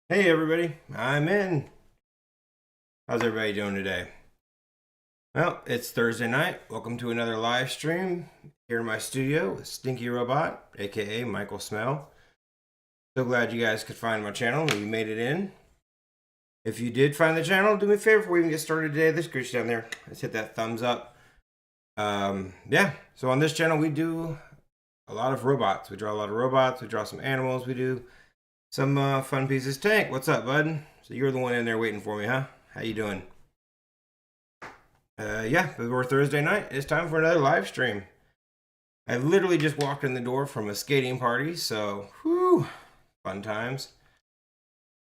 Hey everybody, I'm in. How's everybody doing today? Well, it's Thursday night. Welcome to another live stream here in my studio with Stinky Robot, aka Michael Smell. So glad you guys could find my channel and you made it in. If you did find the channel, do me a favor before we even get started today. Let's scooch down there. Let's hit that thumbs up. Yeah, so on this channel we do a lot of robots. We draw a lot of robots. We draw some animals. We do some fun pieces. Tank, what's up, bud? So you're the one in there waiting for me, huh? How you doing? Yeah, before Thursday night, it's time for another live stream. I literally just walked in the door from a skating party, so whew, fun times.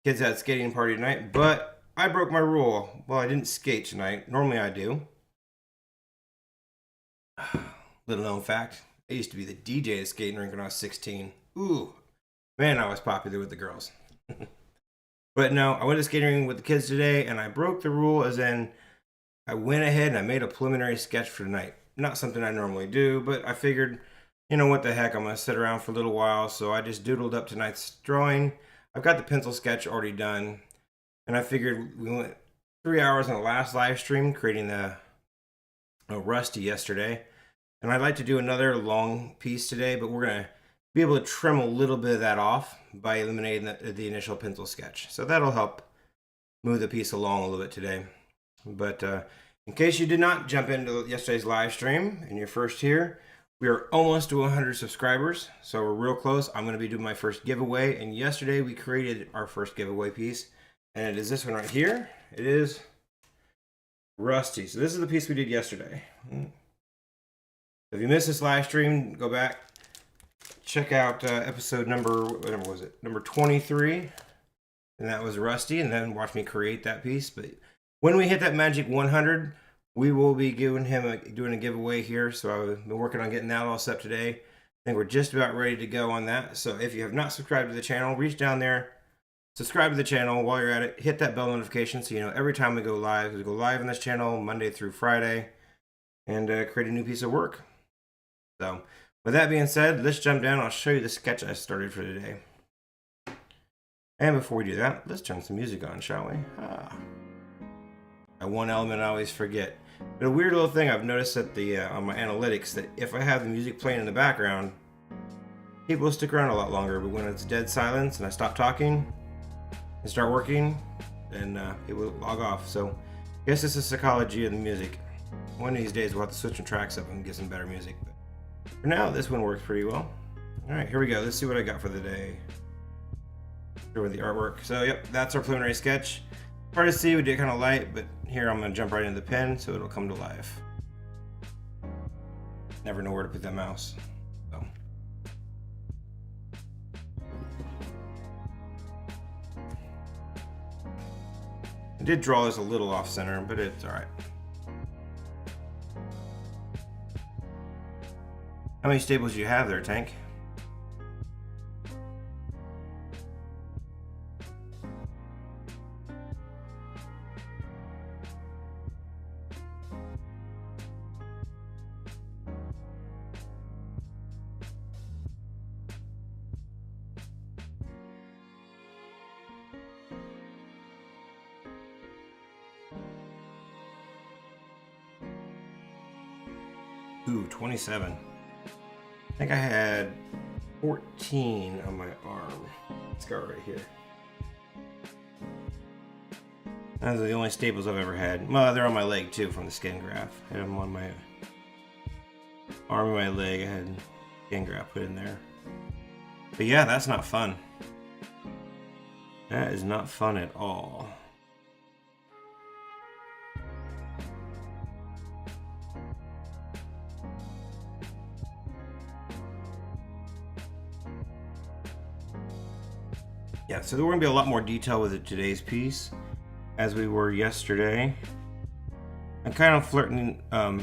Kids had a skating party tonight, but I broke my rule. Well, I didn't skate tonight. Normally I do. Little known fact, I used to be the DJ at a skating rink when I was 16. Ooh, man, I was popular with the girls. But no, I went to skating rink with the kids today, and I broke the rule as in I went ahead and I made a preliminary sketch for tonight. Not something I normally do, but I figured, you know what the heck, I'm going to sit around for a little while, so I just doodled up tonight's drawing. I've got the pencil sketch already done, and I figured we went 3 hours in the last live stream creating the Rusty yesterday, and I'd like to do another long piece today, but we're going to be able to trim a little bit of that off by eliminating the initial pencil sketch. So that'll help move the piece along a little bit today. But in case you did not jump into yesterday's live stream and you're first here, we are almost to 100 subscribers, so we're real close. I'm going to be doing my first giveaway, and yesterday we created our first giveaway piece, and it is this one right here. It is Rusty. So this is the piece we did yesterday. If you missed this live stream, go back, check out episode number, whatever was it, number 23, and that was Rusty, and then watch me create that piece. But when we hit that magic 100, we will be giving him doing a giveaway here. So I've been working on getting that all set today. I think we're just about ready to go on that. So if you have not subscribed to the channel, reach down there, subscribe to the channel. While you're at it, hit that bell notification so you know every time we go live. We go live on this channel Monday through Friday and create a new piece of work. So with that being said, let's jump down. I'll show you the sketch I started for today. And before we do that, let's turn some music on, shall we? One element I always forget. But a weird little thing I've noticed at the on my analytics, that if I have the music playing in the background, people will stick around a lot longer. But when it's dead silence and I stop talking and start working, then it will log off. So I guess it's the psychology of the music. One of these days we'll have to switch the tracks up and get some better music. But for now, this one works pretty well. All right, here we go. Let's see what I got for the day. Here with the artwork. So yep, that's our preliminary sketch. Hard to see, we did kind of light, but here I'm going to jump right into the pen so it'll come to life. Never know where to put that mouse. So. I did draw this a little off center, but it's alright. How many staples do you have there, Tank? Ooh, 27. I think I had 14 on my arm. Scar right here. Those are the only staples I've ever had. Well, they're on my leg too from the skin graft. I had them on my arm and my leg. I had skin graft put in there. But yeah, that's not fun. That is not fun at all. Yeah, so there we're gonna be a lot more detail with today's piece as we were yesterday. I'm kind of flirting, well,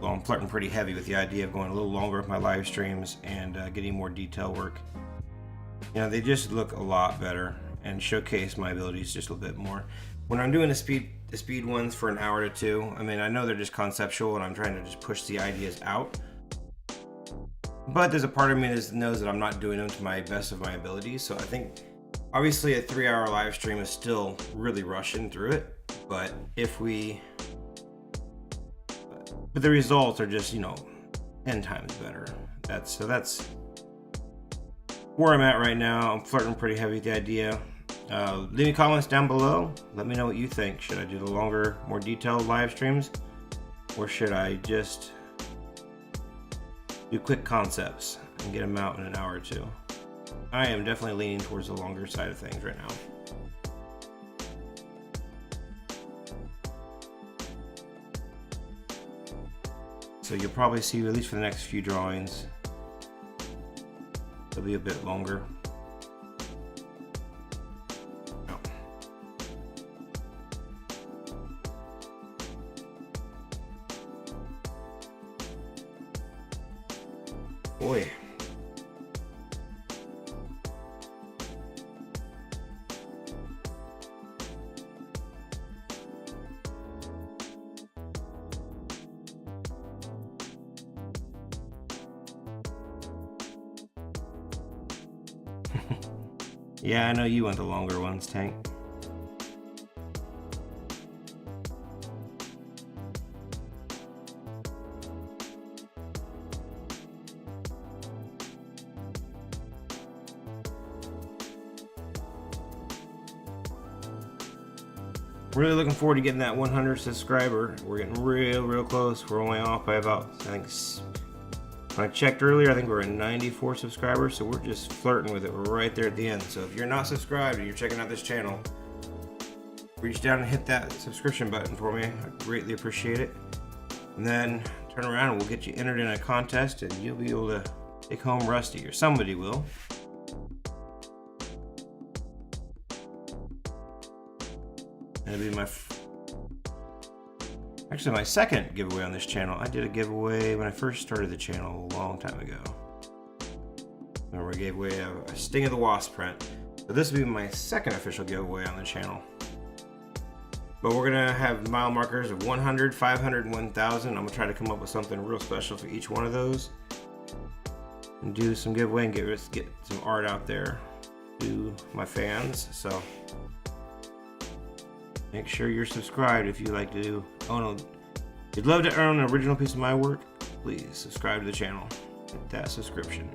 I'm flirting pretty heavy with the idea of going a little longer with my live streams and getting more detail work. You know, they just look a lot better and showcase my abilities just a little bit more. When I'm doing the speed ones for an hour to two, I mean, I know they're just conceptual and I'm trying to just push the ideas out. But there's a part of me that knows that I'm not doing them to my best of my abilities, so I think Obviously a 3-hour live stream is still really rushing through it, but the results are just, 10 times better. That's where I'm at right now. I'm flirting pretty heavy with the idea. Leave me comments down below. Let me know what you think. Should I do the longer, more detailed live streams, or should I just do quick concepts and get them out in an hour or two? I am definitely leaning towards the longer side of things right now. So you'll probably see, at least for the next few drawings, they'll be a bit longer. Oh. Boy. Yeah, I know you want the longer ones, Tank. Really looking forward to getting that 100 subscriber. We're getting real close. We're only off by about, I think, when I checked earlier, I think we're at 94 subscribers, so we're just flirting with it. We're right there at the end. So if you're not subscribed and you're checking out this channel, reach down and hit that subscription button for me. I greatly appreciate it. And then turn around and we'll get you entered in a contest and you'll be able to take home Rusty, or somebody will. That'll be actually my second giveaway on this channel. I did a giveaway when I first started the channel a long time ago. Remember, I gave away a Sting of the Wasp print. So this will be my second official giveaway on the channel. But we're gonna have mile markers of 100, 500, and 1,000. I'm gonna try to come up with something real special for each one of those, and do some giveaway and get some art out there to my fans. So make sure you're subscribed if you like to own if you'd love to own an original piece of my work, please subscribe to the channel. Hit that subscription.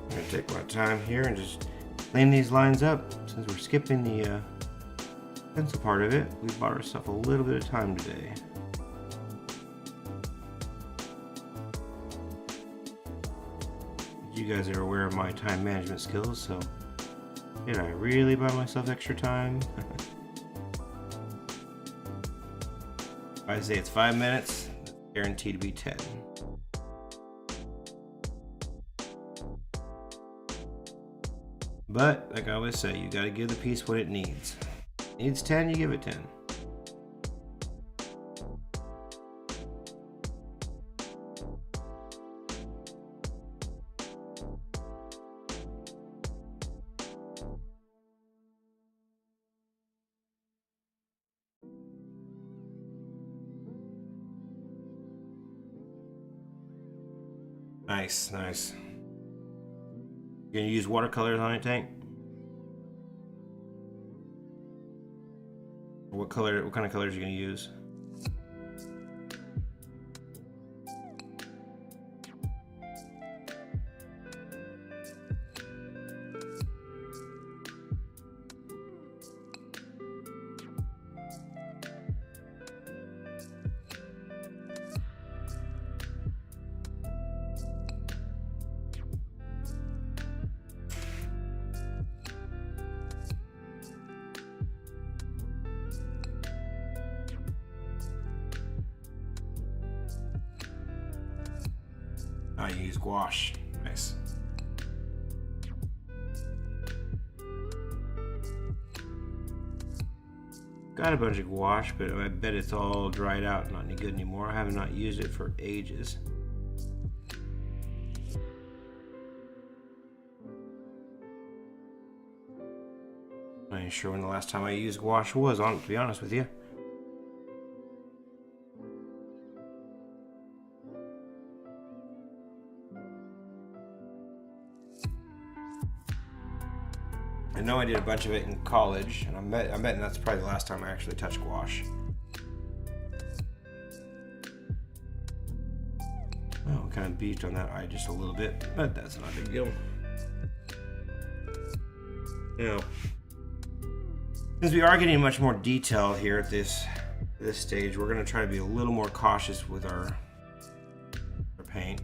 I'm gonna take my time here and just clean these lines up. Since we're skipping the pencil part of it, we bought ourselves a little bit of time today. You guys are aware of my time management skills, so did I really buy myself extra time? If I say it's 5 minutes, it's guaranteed to be 10. But, like I always say, you gotta give the piece what it needs. It needs 10, you give it 10. Nice, nice. You're gonna use watercolors on it, Tank? what kind of colors you're gonna use. I use gouache. Nice. Got a bunch of gouache, but I bet it's all dried out, not any good anymore. I have not used it for ages. I ain't sure when the last time I used gouache was, to be honest with you. I know I did a bunch of it in college, and I'm betting that's probably the last time I actually touched gouache. Oh, kind of beefed on that eye just a little bit, but that's not a big deal. You know, since we are getting much more detail here at this stage, we're going to try to be a little more cautious with our paint.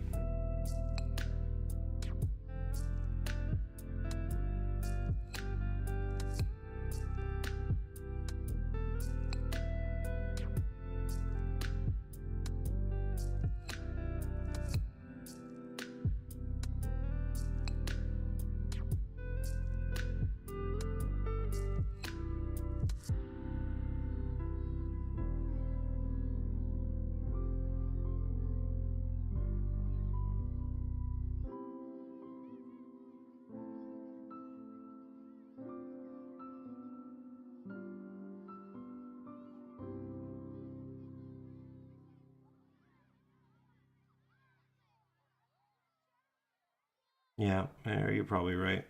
Yeah, you're probably right.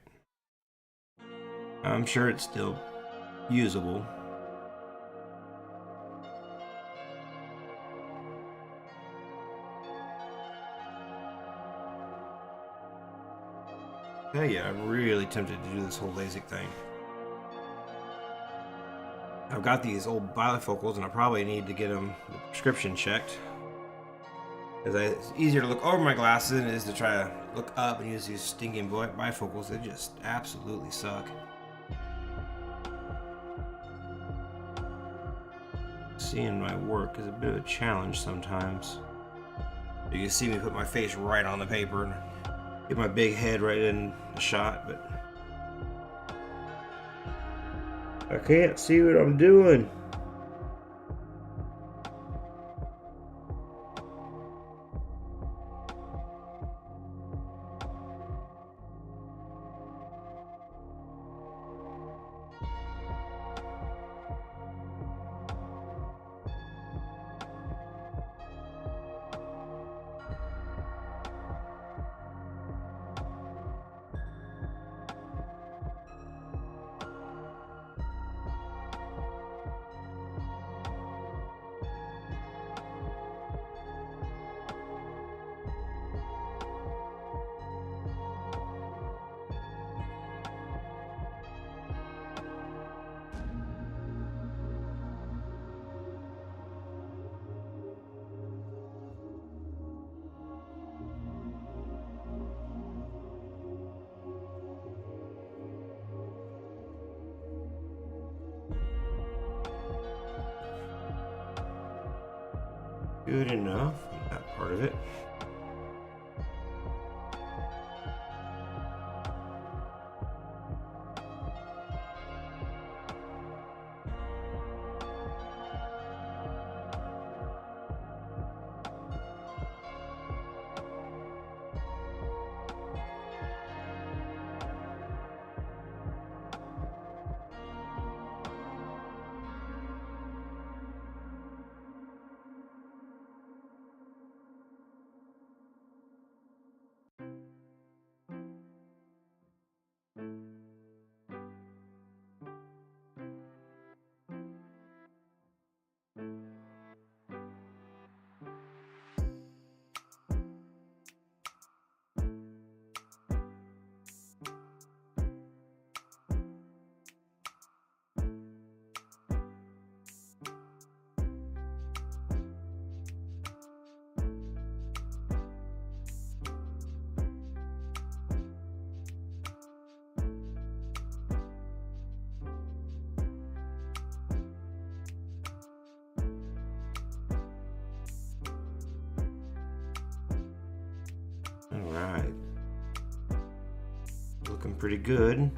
I'm sure it's still usable. Yeah, I'm really tempted to do this whole LASIK thing. I've got these old bifocals, and I probably need to get them the prescription checked. Because it's easier to look over my glasses than it is to try to look up and use these stinking bifocals. They just absolutely suck. Seeing my work is a bit of a challenge sometimes. You can see me put my face right on the paper and get my big head right in the shot, but I can't see what I'm doing. Good enough, that part of it. Alright. Looking pretty good.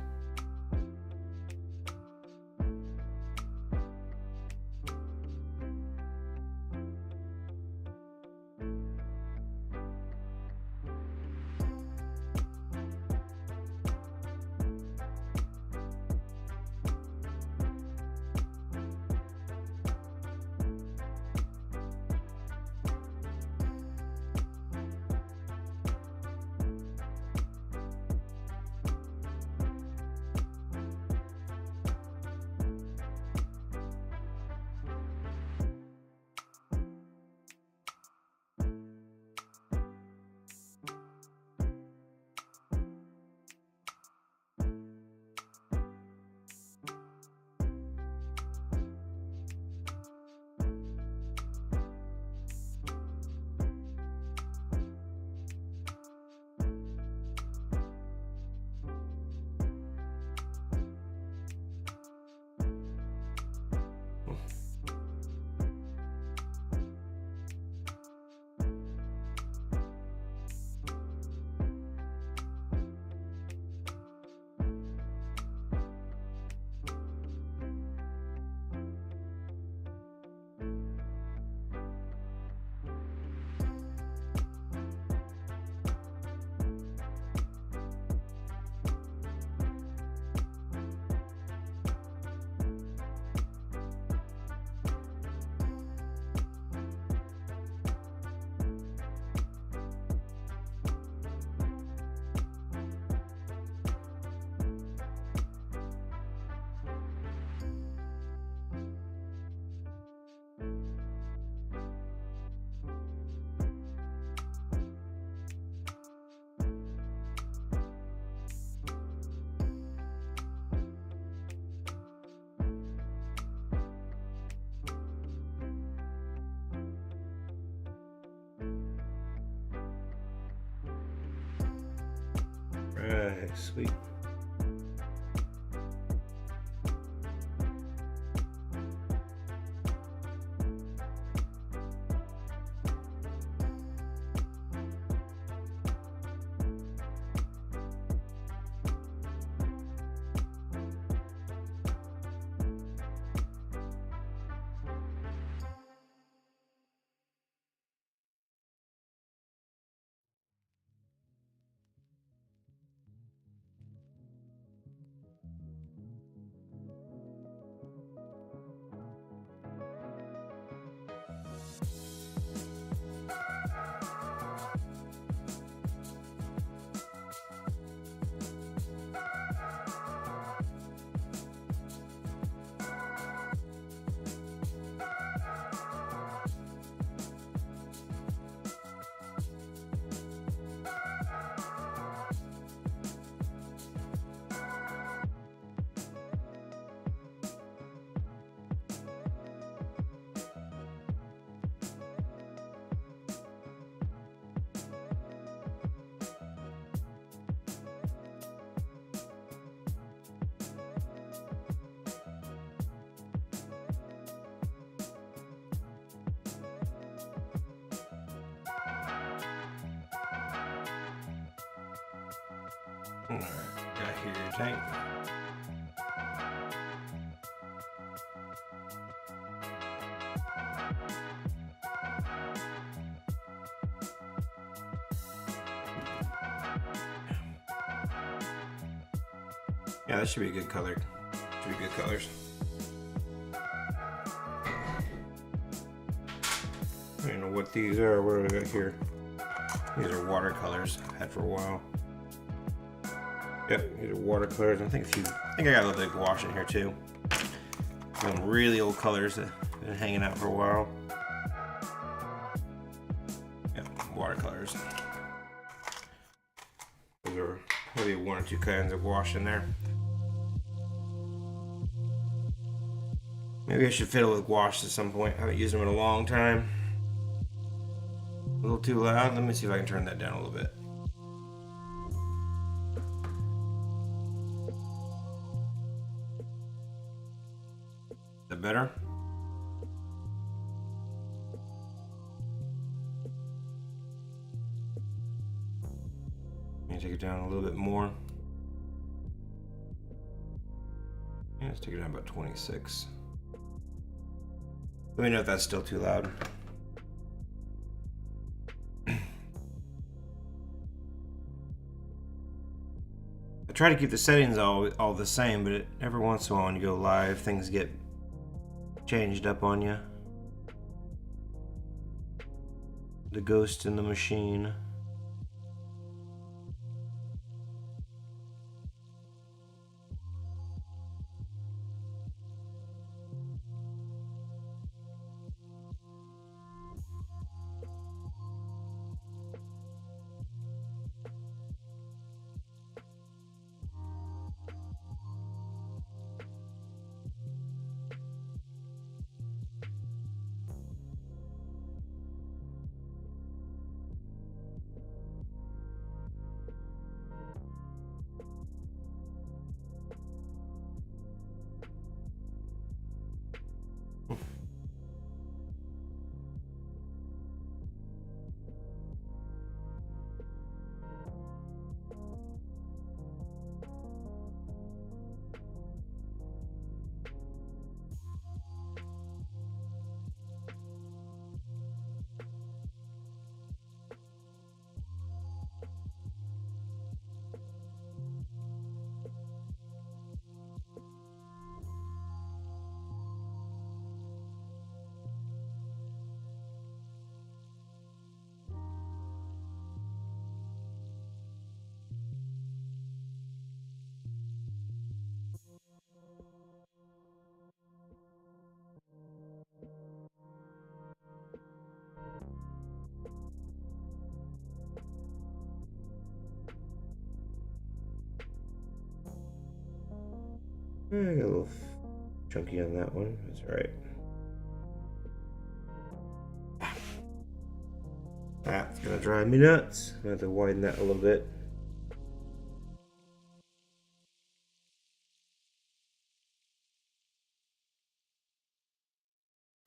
Right, sweet. Alright, got here your tank. Yeah, that should be a good color. Should be good colors. I don't know what these are. What do we got here? These are watercolors I've had for a while. Yep, these are watercolors. I think I got a little bit of gouache in here too. Some really old colors that have been hanging out for a while. Yep, watercolors. Those are maybe one or two kinds of gouache in there. Maybe I should fiddle with gouache at some point. I haven't used them in a long time. A little too loud. Let me see if I can turn that down a little bit. Is that better? Maybe take it down a little bit more. Yeah, let's take it down about 26. Let me know if that's still too loud. I try to keep the settings all the same, but every once in a while when you go live, things get changed up on you. The ghost in the machine. I got a little chunky on that one. That's all right. That's gonna drive me nuts. I'm gonna have to widen that a little bit.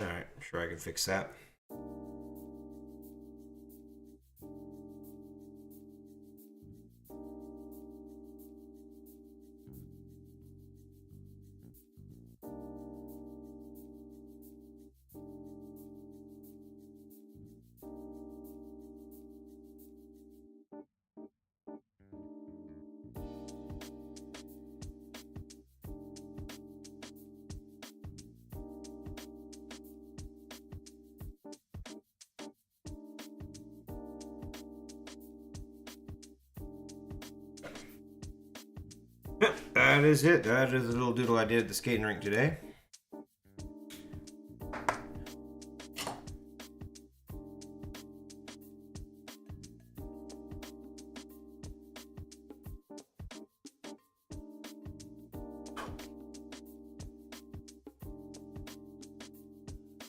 All right, I'm sure I can fix that. That is it. That is the little doodle I did at the skating rink today.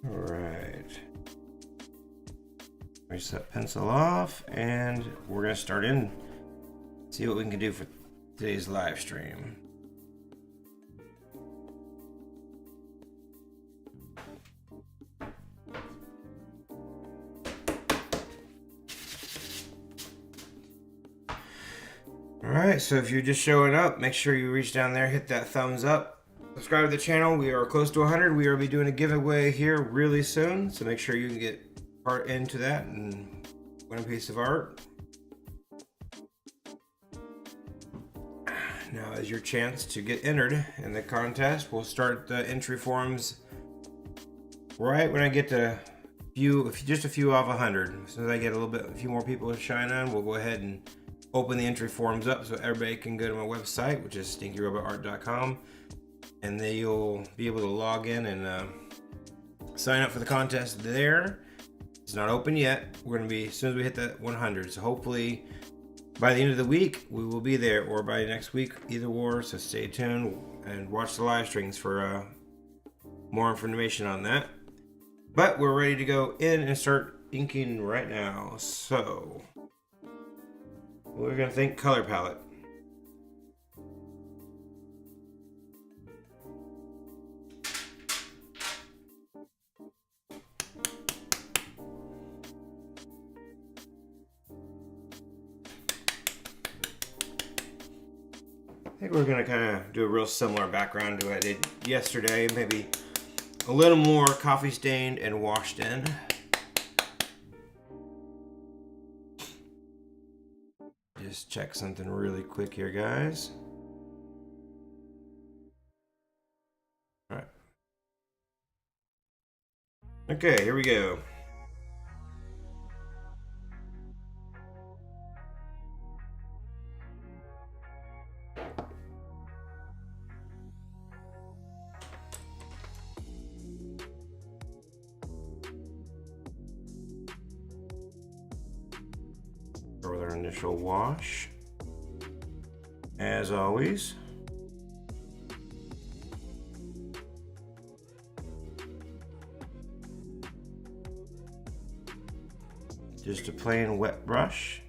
All right. Erase that pencil off, and we're gonna start in. See what we can do for today's live stream. Alright, so if you're just showing up, make sure you reach down there, hit that thumbs up, subscribe to the channel. We are close to 100. We will be doing a giveaway here really soon, so make sure you can get part into that and win a piece of art. Now is your chance to get entered in the contest. We'll start the entry forms right when I get to just a few off 100. As soon as I get a few more people to shine on, we'll go ahead and open the entry forms up so everybody can go to my website, which is stinkyrobotart.com, and then you'll be able to log in and sign up for the contest there. It's not open yet. We're going to be, as soon as we hit that 100, so hopefully by the end of the week we will be there, or by next week, either or. So stay tuned and watch the live streams for more information on that. But we're ready to go in and start inking right now. So we're going to think color palette. think we're gonna kind of do a real similar background to what I did yesterday, maybe a little more coffee stained and washed in. Just check something really quick here, guys. All right. Okay, here we go. With our initial wash, as always. Just a plain wet brush.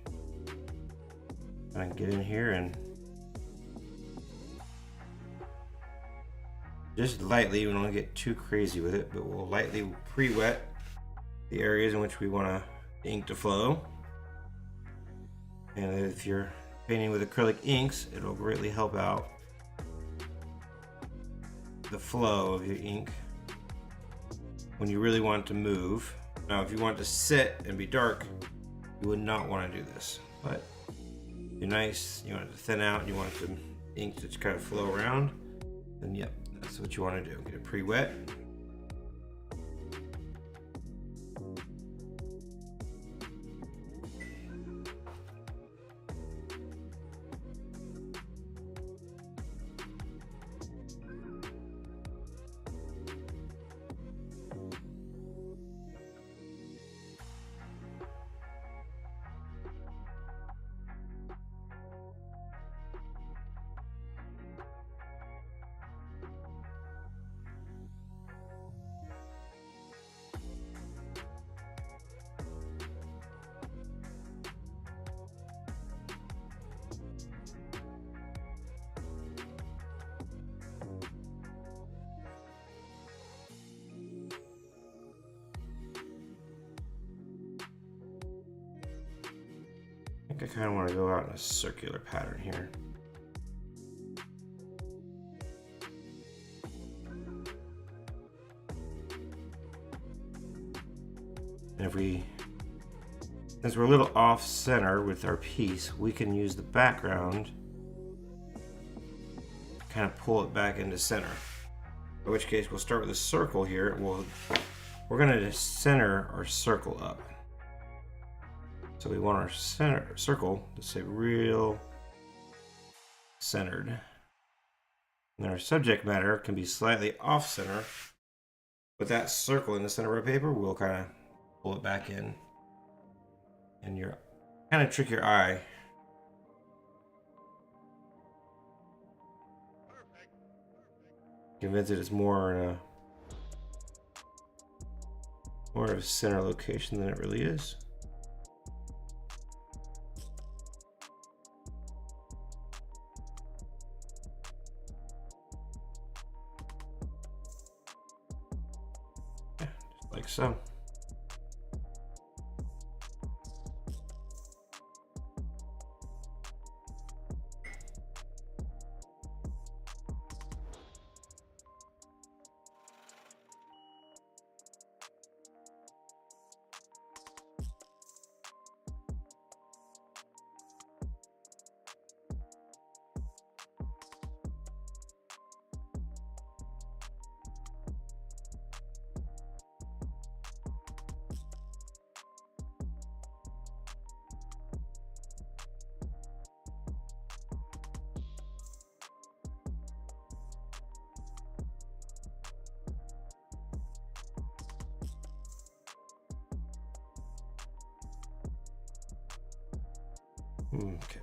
I can get in here and just lightly, we don't get too crazy with it, but we'll lightly pre-wet the areas in which we want the ink to flow. And if you're painting with acrylic inks, it'll greatly help out the flow of your ink when you really want it to move. Now, if you want it to sit and be dark, you would not want to do this. But if you're nice, you want it to thin out, and you want the ink to kind of flow around, then yep, that's what you want to do. Get it pre-wet. I think I kind of want to go out in a circular pattern here. And since we're a little off center with our piece, we can use the background, kind of pull it back into center. In which case we'll start with a circle here. We're going to center our circle up. So we want our circle to stay real centered. And our subject matter can be slightly off center. With that circle in the center of our paper, we'll kind of pull it back in. And you kind of trick your eye. Convince it is more in more of a center location than it really is. Like so. Okay.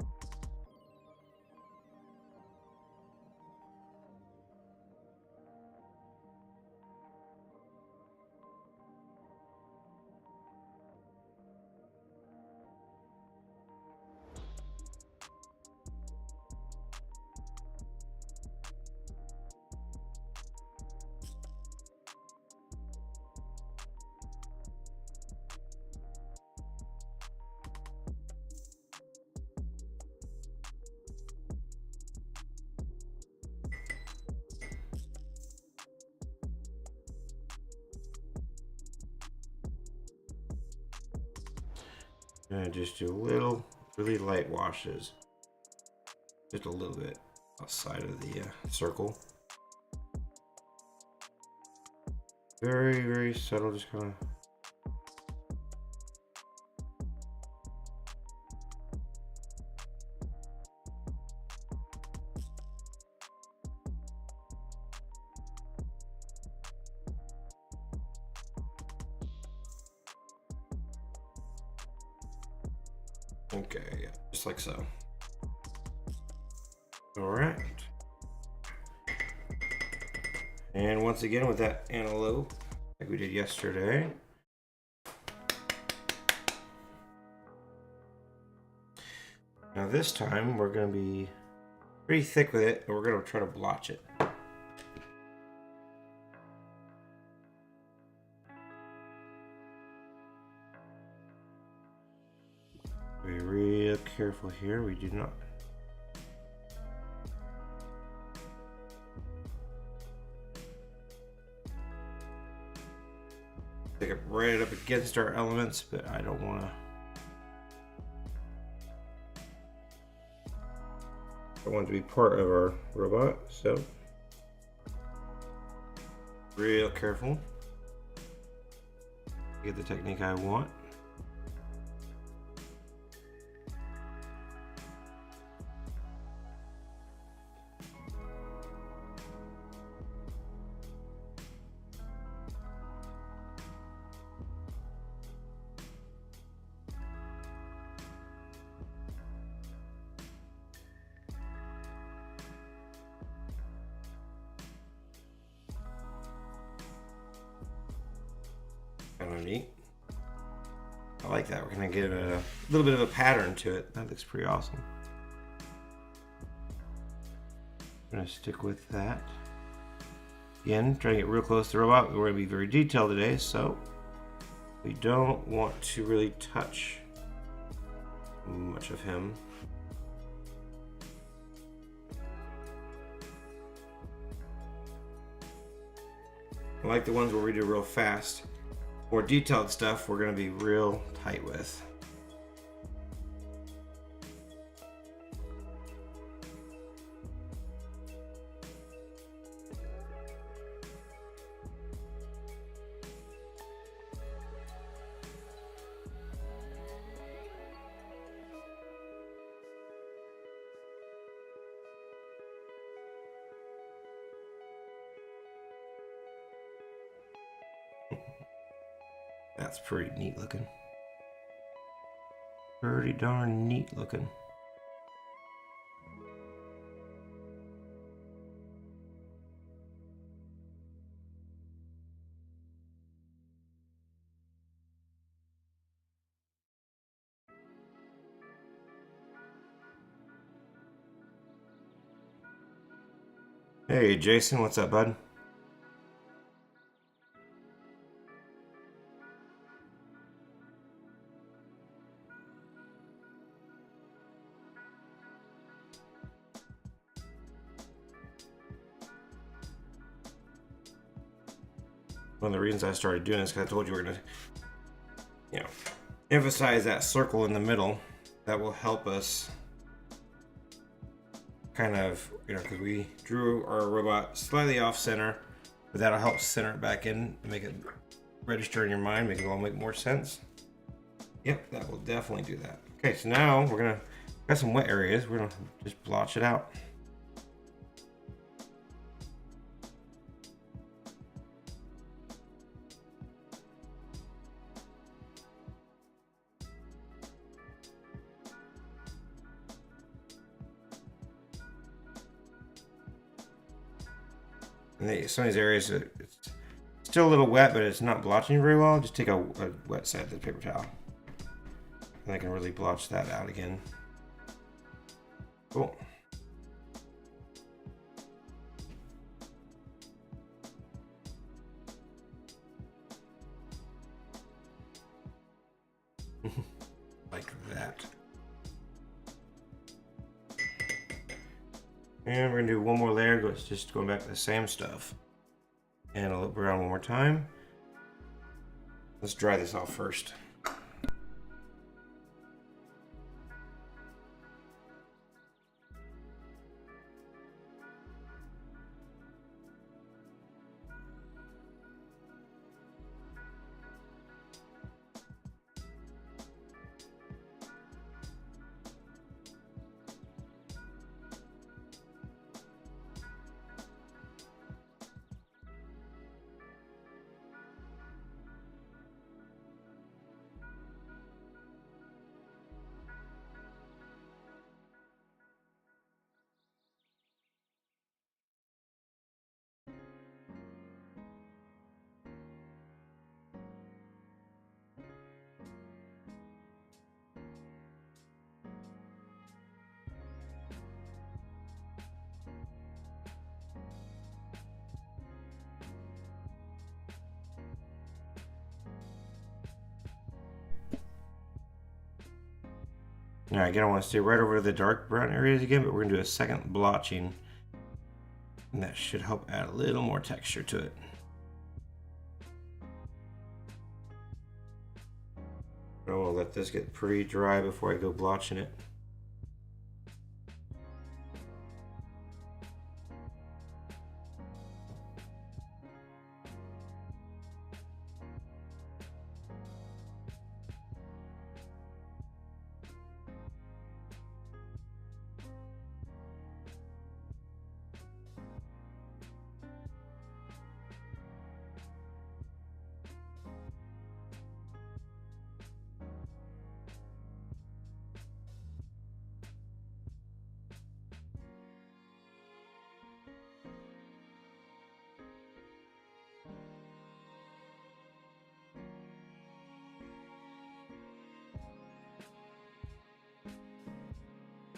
And just do little, really light washes. Just a little bit outside of the circle. Very, very subtle, just kind of. Okay, yeah, just like so. All right. And once again with that antelope, like we did yesterday. Now this time we're going to be pretty thick with it, and we're going to try to blotch it. Be real careful here. We do not. Take it right up against our elements, but I don't want to. I want it to be part of our robot, so real careful. Get the technique I want. Kind of neat. I like that. We're gonna give a little bit of a pattern to it. That looks pretty awesome. I'm gonna stick with that. Again, trying to get real close to the robot. We're gonna be very detailed today, so we don't want to really touch much of him. I like the ones where we do real fast. More detailed stuff we're going to be real tight with. That's pretty neat looking. Pretty darn neat looking. Hey Jason, what's up, bud? One of the reasons I started doing this because I told you we're gonna, emphasize that circle in the middle. That will help us kind of, because we drew our robot slightly off center, but that'll help center it back in and make it register in your mind, make it all make more sense. Yep, that will definitely do that. Okay, so now we're got some wet areas. We're gonna just blotch it out. And some of these areas, it's still a little wet, but it's not blotching very well. Just take a wet side of the paper towel. And I can really blotch that out again. Cool. Like that. And we're gonna do one more layer. It's just going back to the same stuff. And I'll look around one more time. Let's dry this off first. Now again, I want to stay right over the dark brown areas again, but we're gonna do a second blotching, and that should help add a little more texture to it. I'll let this get pretty dry before I go blotching it.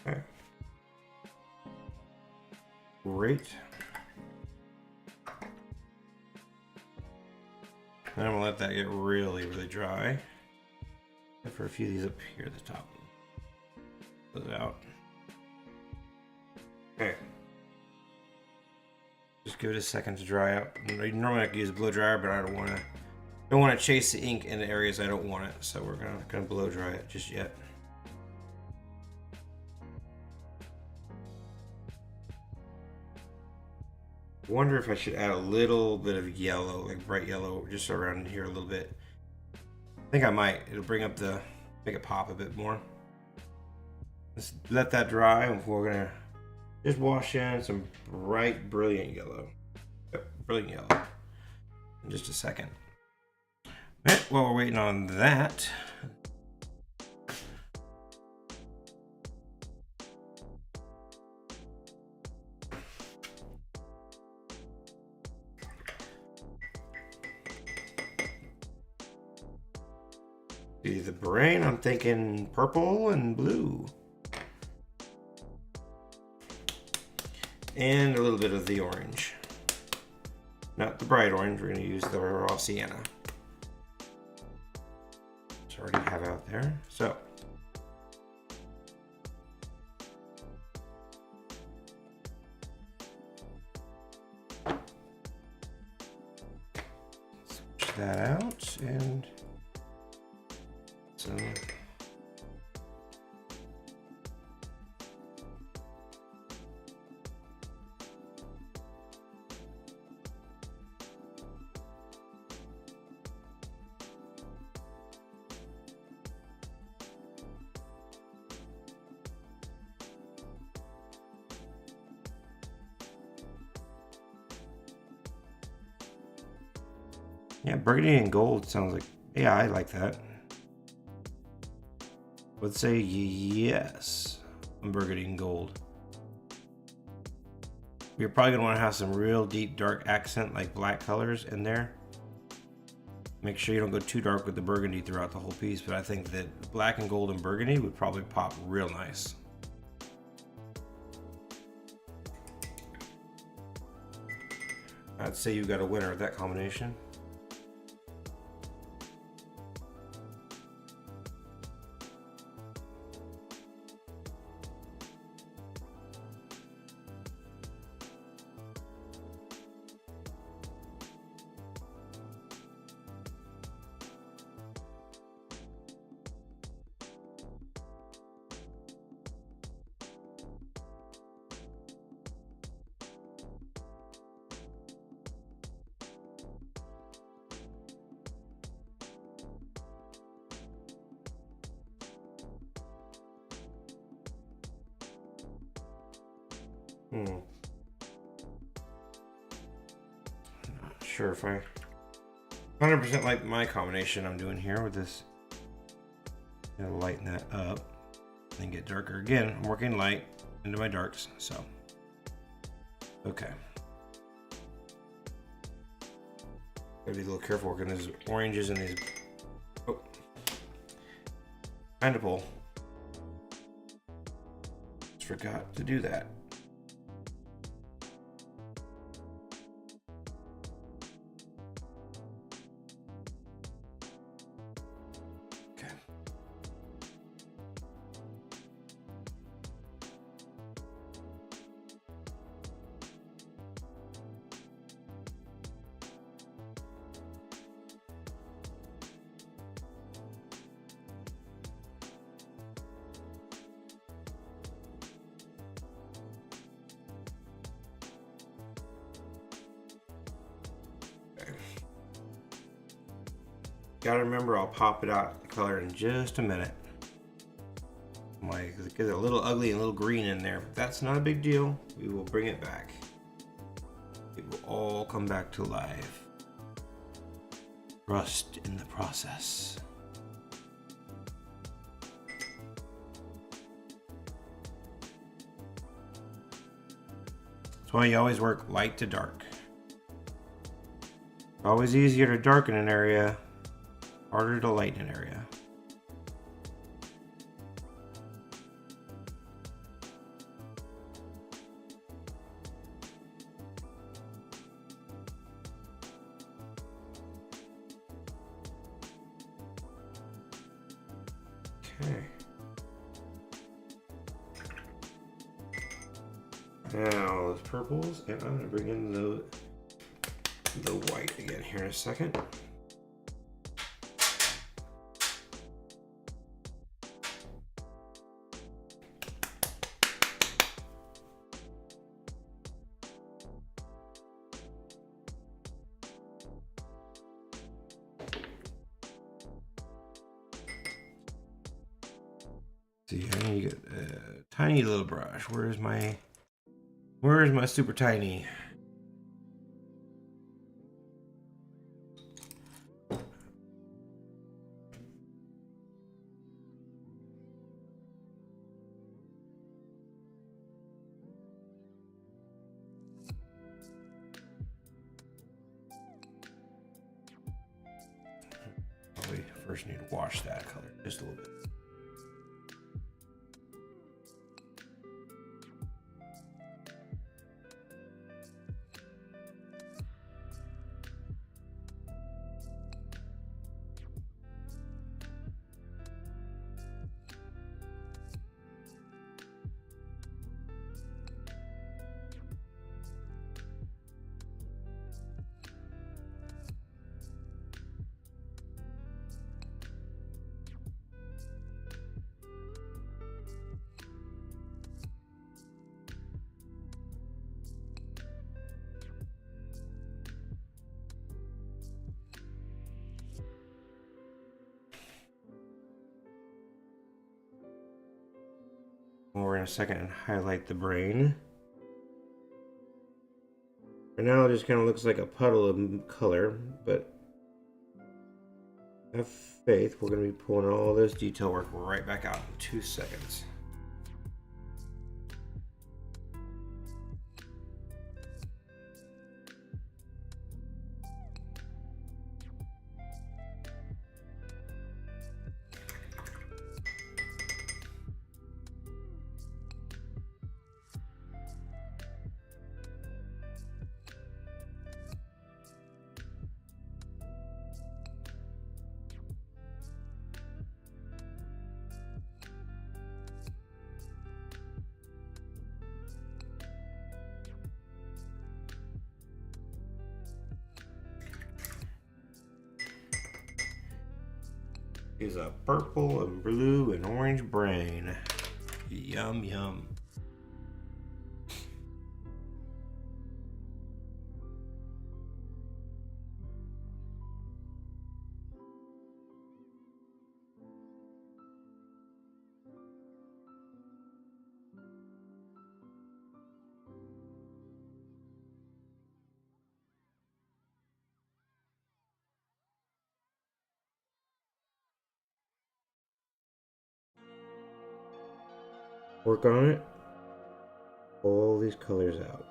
Okay. Great. And I'm gonna let that get really, really dry. And for a few of these up here at the top. Put it out. Okay. Just give it a second to dry out. Normally I could use a blow dryer, but I don't want to chase the ink into areas I don't want it. So we're gonna blow dry it just yet. Wonder if I should add a little bit of yellow, like bright yellow, just around here a little bit. I think I might. It'll bring up make it pop a bit more. Let's let that dry, and we're gonna just wash in some bright, brilliant yellow. Yep, brilliant yellow. In just a second. Right, while we're waiting on that, see the brain, I'm thinking purple and blue. And a little bit of the orange. Not the bright orange, we're going to use the raw sienna. Which I already have out there. So, switch that out and some. Yeah, burgundy and gold sounds like, yeah, I like that. Let's say yes on burgundy and gold. You're probably gonna want to have some real deep dark accent like black colors in there. Make sure you don't go too dark with the burgundy throughout the whole piece, but I think that black and gold and burgundy would probably pop real nice. I'd say you got a winner with that combination. Not sure if I 100% like my combination I'm doing here with this. Gonna lighten that up and get darker again. I'm working light into my darks, so okay. Gotta be a little careful working these oranges and these. Oh, kind of pull. Just forgot to do that. Gotta remember, I'll pop it out the color in just a minute. Like, it gets a little ugly and a little green in there. But that's not a big deal. We will bring it back. It will all come back to life. Trust in the process. That's why you always work light to dark. Always easier to darken an area, harder to lighten an area. Okay. Now those purples, and I'm gonna bring in the white again here in a second. See, I need to get a tiny little brush. Where's my super tiny? Probably first need to wash that color just a little bit. We're in a second and highlight the brain. For now, it just kind of looks like a puddle of color, but have faith. We're going to be pulling all this detail work right back out in 2 seconds. Is a purple and blue and orange brain. Yum, yum. Work on it. Pull these colors out.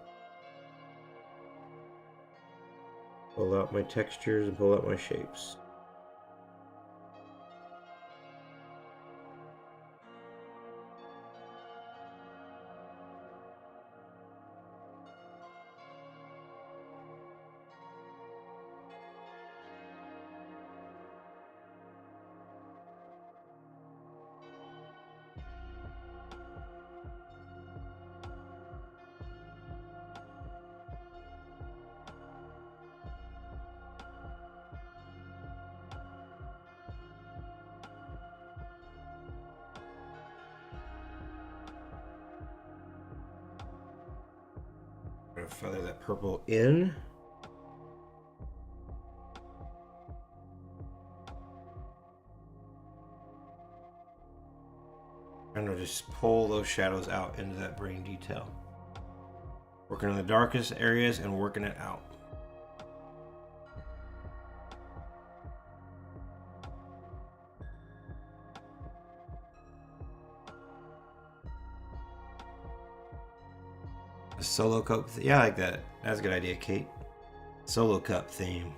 Pull out my textures and pull out my shapes. I'm gonna feather that purple in. just pull those shadows out into that brain detail. Working on the darkest areas and working it out. A solo cup, yeah, I like that. That's a good idea, Kate. Solo cup theme.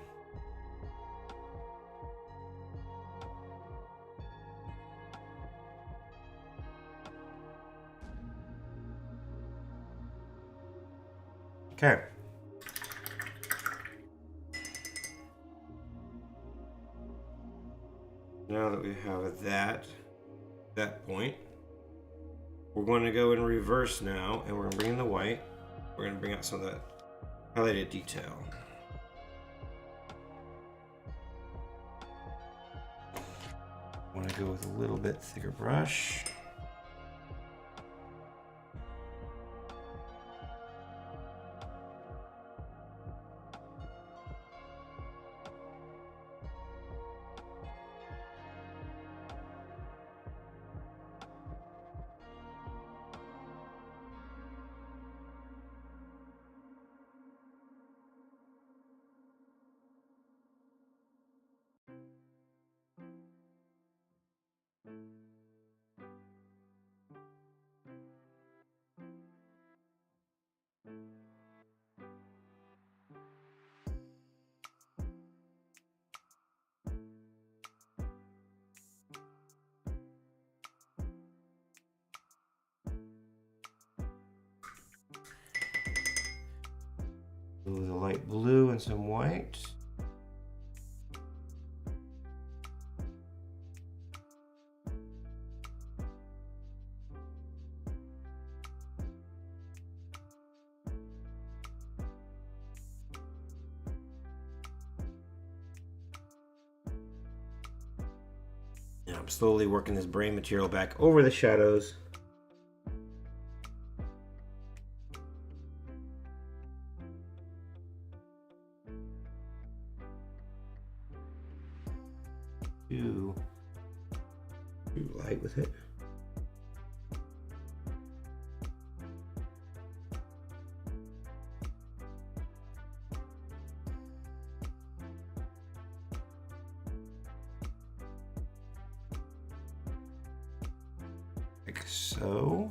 Okay. Now that we have that point, we're going to go in reverse now, and we're going to bring in the white. We're going to bring out some of that highlighted detail. I want to go with a little bit thicker brush. With a light blue and some white. And I'm slowly working this brain material back over the shadows. Too light with it. Like so.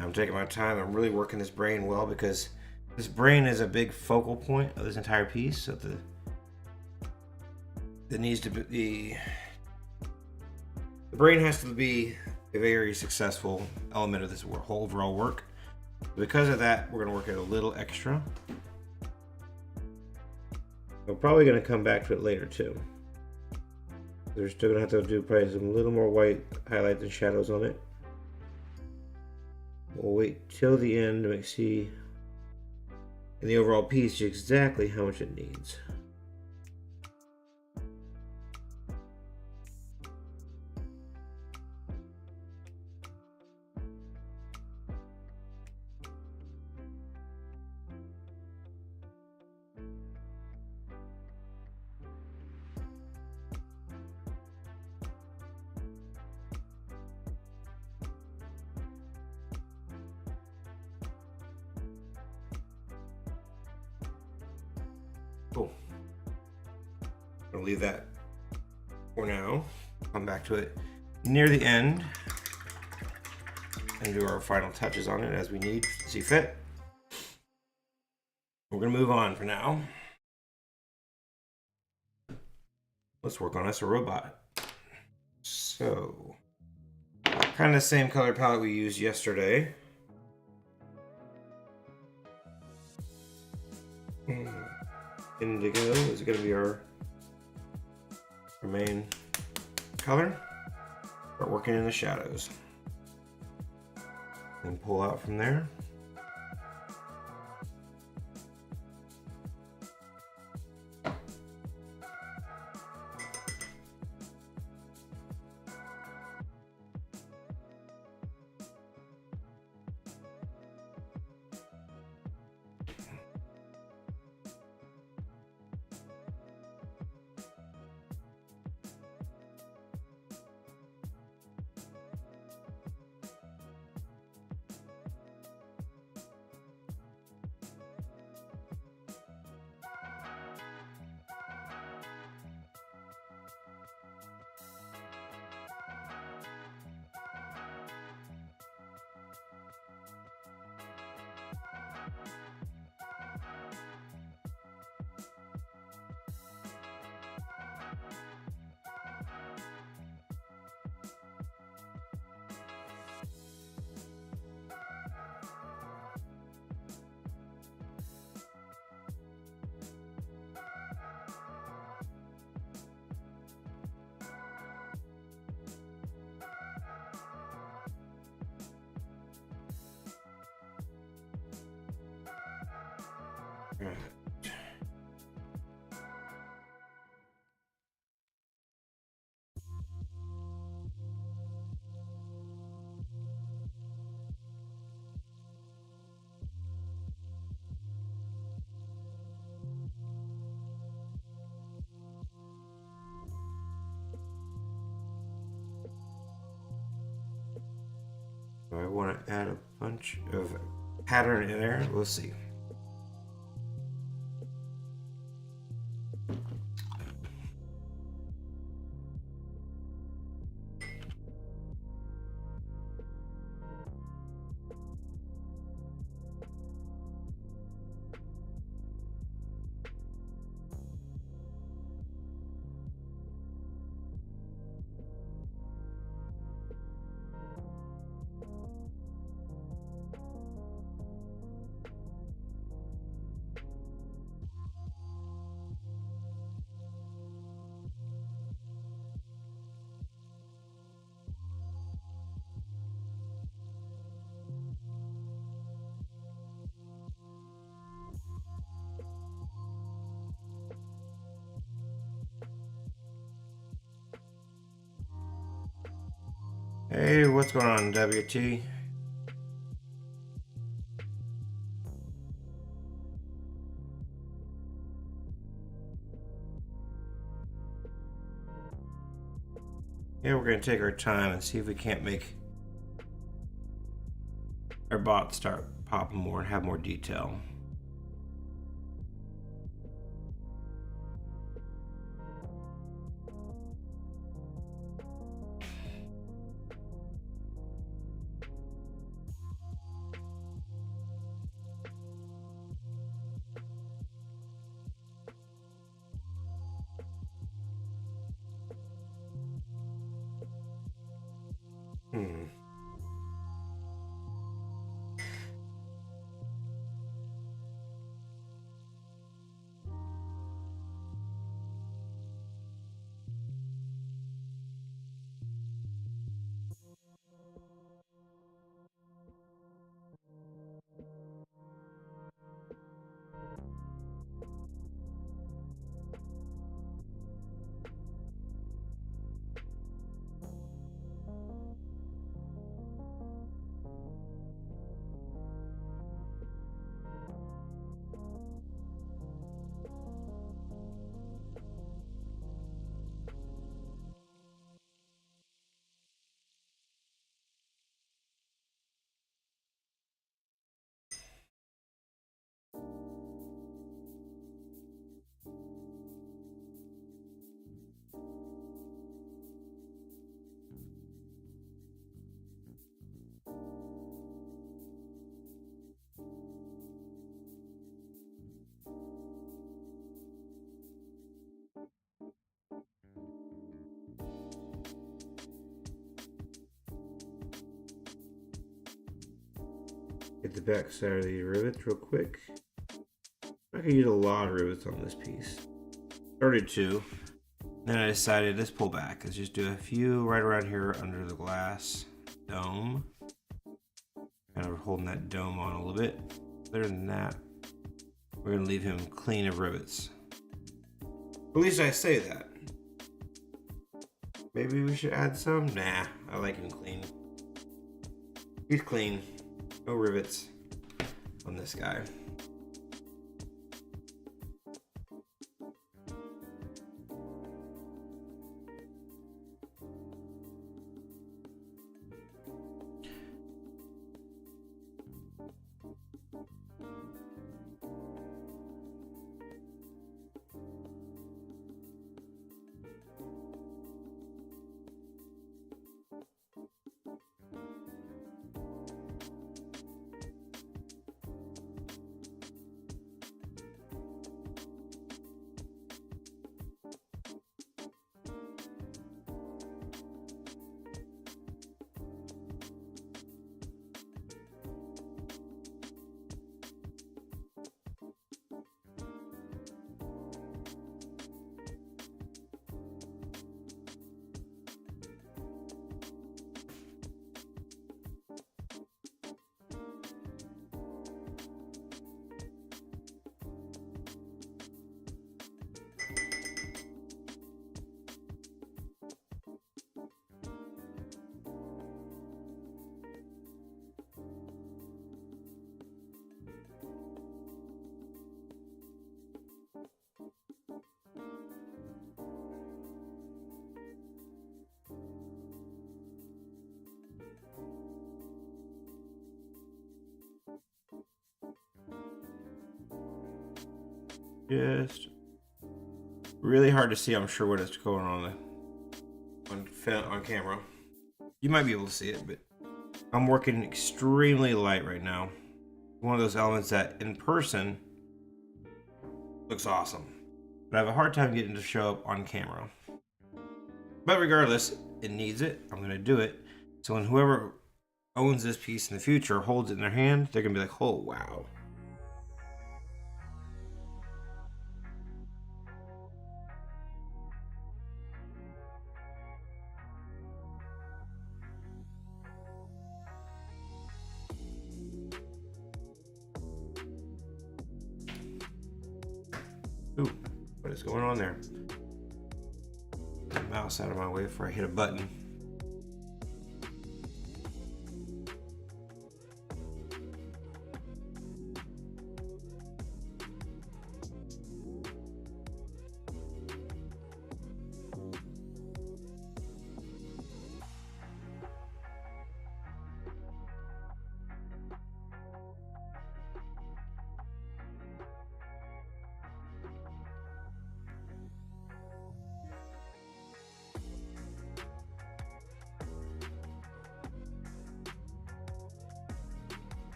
I'm taking my time. I'm really working this brain well because this brain is a big focal point of this entire piece. So that needs to be the brain has to be a very successful element of this whole overall work. Because of that, we're going to work it a little extra. We're probably going to come back to it later too. We're still going to have to do probably some little more white highlights and shadows on it. We'll wait till the end to see in the overall piece exactly how much it needs. Cool. I'm gonna leave that for now. Come back to it near the end and do our final touches on it as we need to see fit. We're gonna move on for now. Let's work on us a robot. So Kind of the same color palette we used yesterday. Indigo is going to be our main color. Start working in the shadows. Then pull out from there. I want to add a bunch of pattern in there. We'll see. Hey, what's going on, WT? Yeah, we're going to take our time and see if we can't make our bots start popping more and have more detail. Get the back side of these rivets real quick. I can use a lot of rivets on this piece. Started to. Then I decided, let's pull back. Let's just do a few right around here under the glass dome. Kind of holding that dome on a little bit. Better than that, we're going to leave him clean of rivets. At least I say that. Maybe we should add some? Nah, I like him clean. He's clean. No rivets on this guy. Just really hard to see, I'm sure, what is going on on camera. You might be able to see it, but I'm working extremely light right now. One of those elements that in person looks awesome, but I have a hard time getting it to show up on camera. But regardless, it needs it. I'm going to do it. So when whoever owns this piece in the future holds it in their hand, they're going to be like, oh, wow. Ooh, what is going on there? Get the mouse out of my way before I hit a button.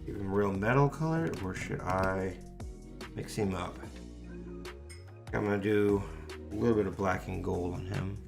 Give him real metal color, or should I mix him up? I'm gonna do a little bit of black and gold on him.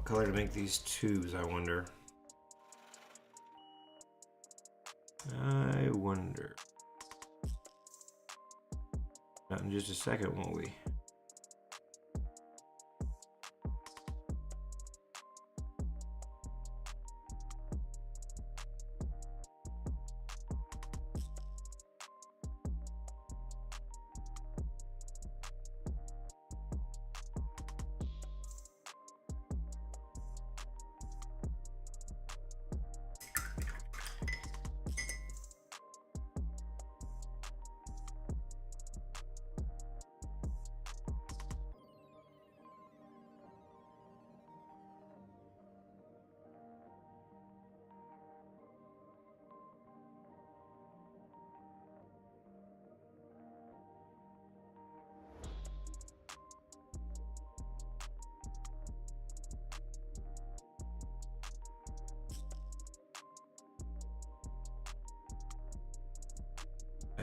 color to make these tubes, I wonder. Not in just a second, won't we?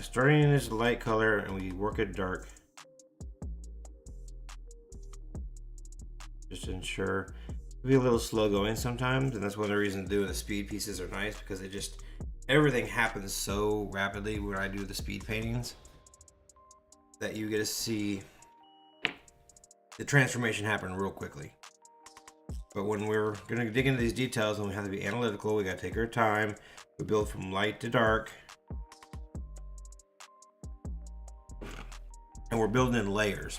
Starting in this light color and we work it dark. Just to ensure. It'll be a little slow going sometimes, and that's one of the reasons doing the speed pieces are nice, because it just, everything happens so rapidly when I do the speed paintings that you get to see the transformation happen real quickly. But when we're gonna dig into these details and we have to be analytical, we gotta take our time. We build from light to dark. And we're building in layers.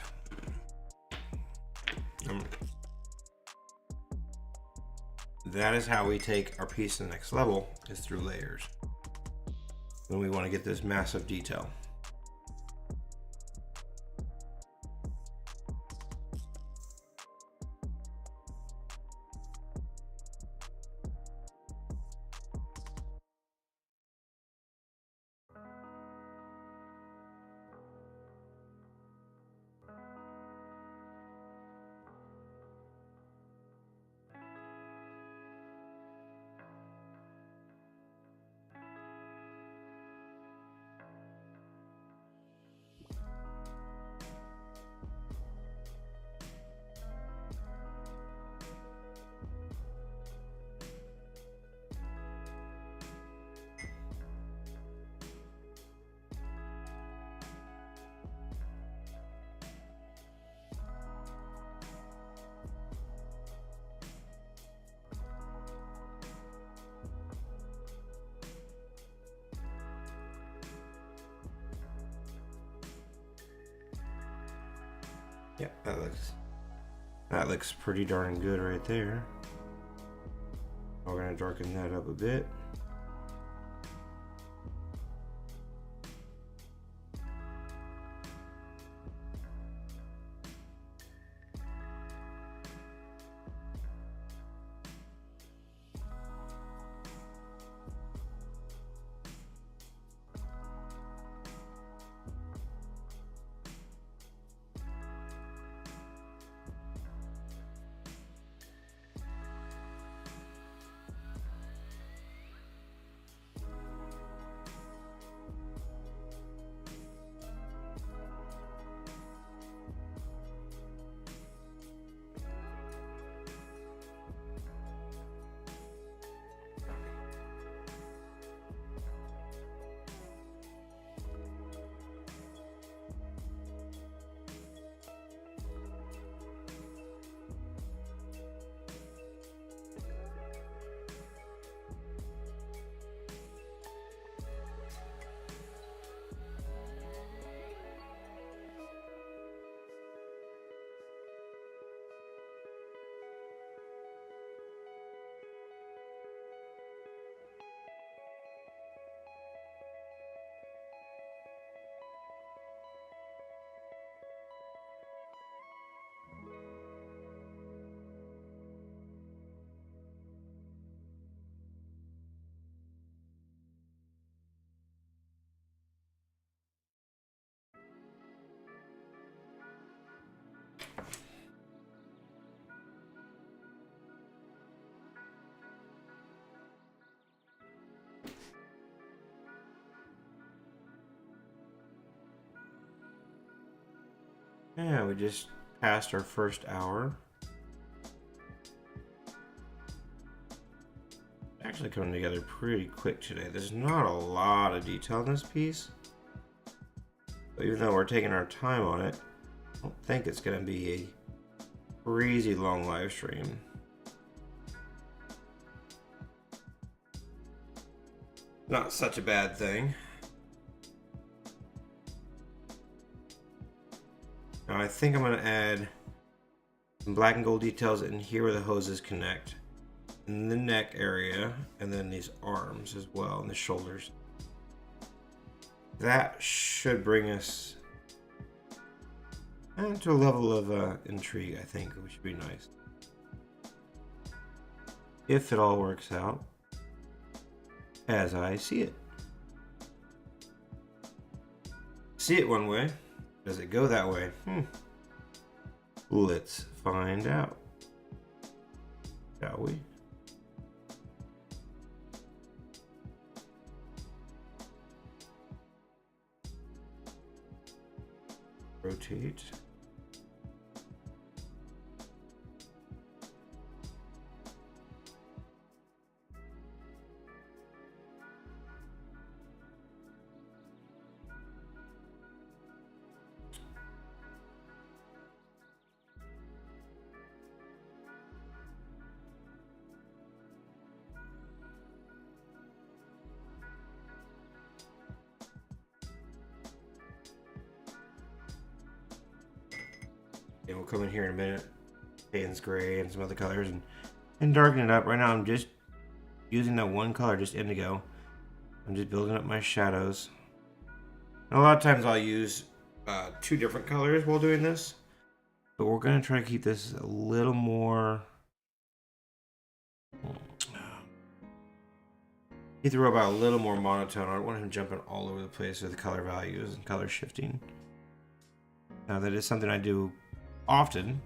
That is how we take our piece to the next level, is through layers. When we want to get this massive detail. Yeah, that looks pretty darn good right there. We're gonna darken that up a bit. Yeah, we just passed our first hour. actually coming together pretty quick today. There's not a lot of detail in this piece. But even though we're taking our time on it, I don't think it's going to be a crazy long live stream. Not such a bad thing. Now I think I'm going to add some black and gold details in here where the hoses connect, in the neck area, and then these arms as well, and the shoulders. That should bring us to a level of intrigue, I think, which would be nice. If it all works out as I see it. See it one way. Does it go that way? Let's find out. Shall we? Rotate. And we'll come in here in a minute, Payton's gray and some other colors, and darken it up. Right now I'm just using that one color, just indigo. I'm just building up my shadows. And a lot of times I'll use two different colors while doing this, but we're going to try to keep this a little more, keep the robot a little more monotone. I don't want him jumping all over the place with the color values and color shifting. Now that is something I do often,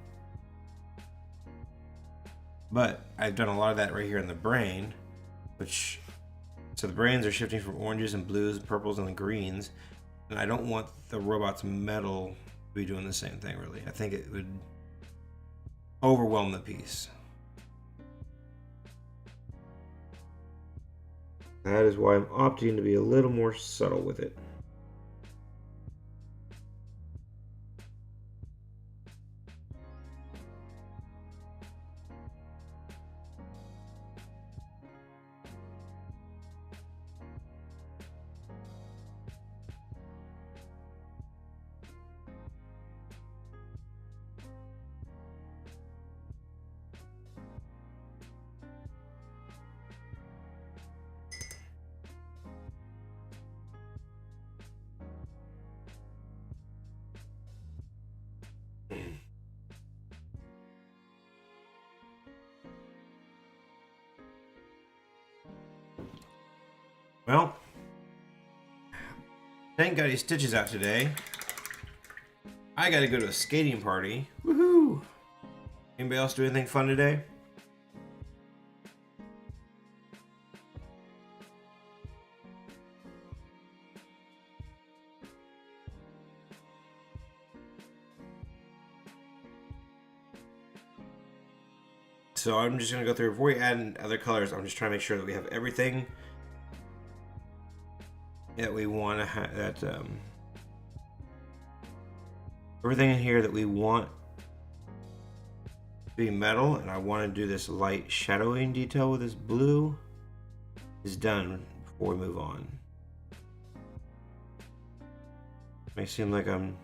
but I've done a lot of that right here in the brain, so the brains are shifting from oranges and blues and purples and the greens, and I don't want the robot's metal to be doing the same thing really. I think it would overwhelm the piece. That is why I'm opting to be a little more subtle with it. Well, thank God he stitches out today. I gotta go to a skating party. Woohoo! Anybody else do anything fun today? So I'm just gonna go through, before we add in other colors, I'm just trying to make sure that we have everything that we want to have, everything in here that we want to be metal, and I want to do this light shadowing detail with this blue is done before we move on. May seem like I'm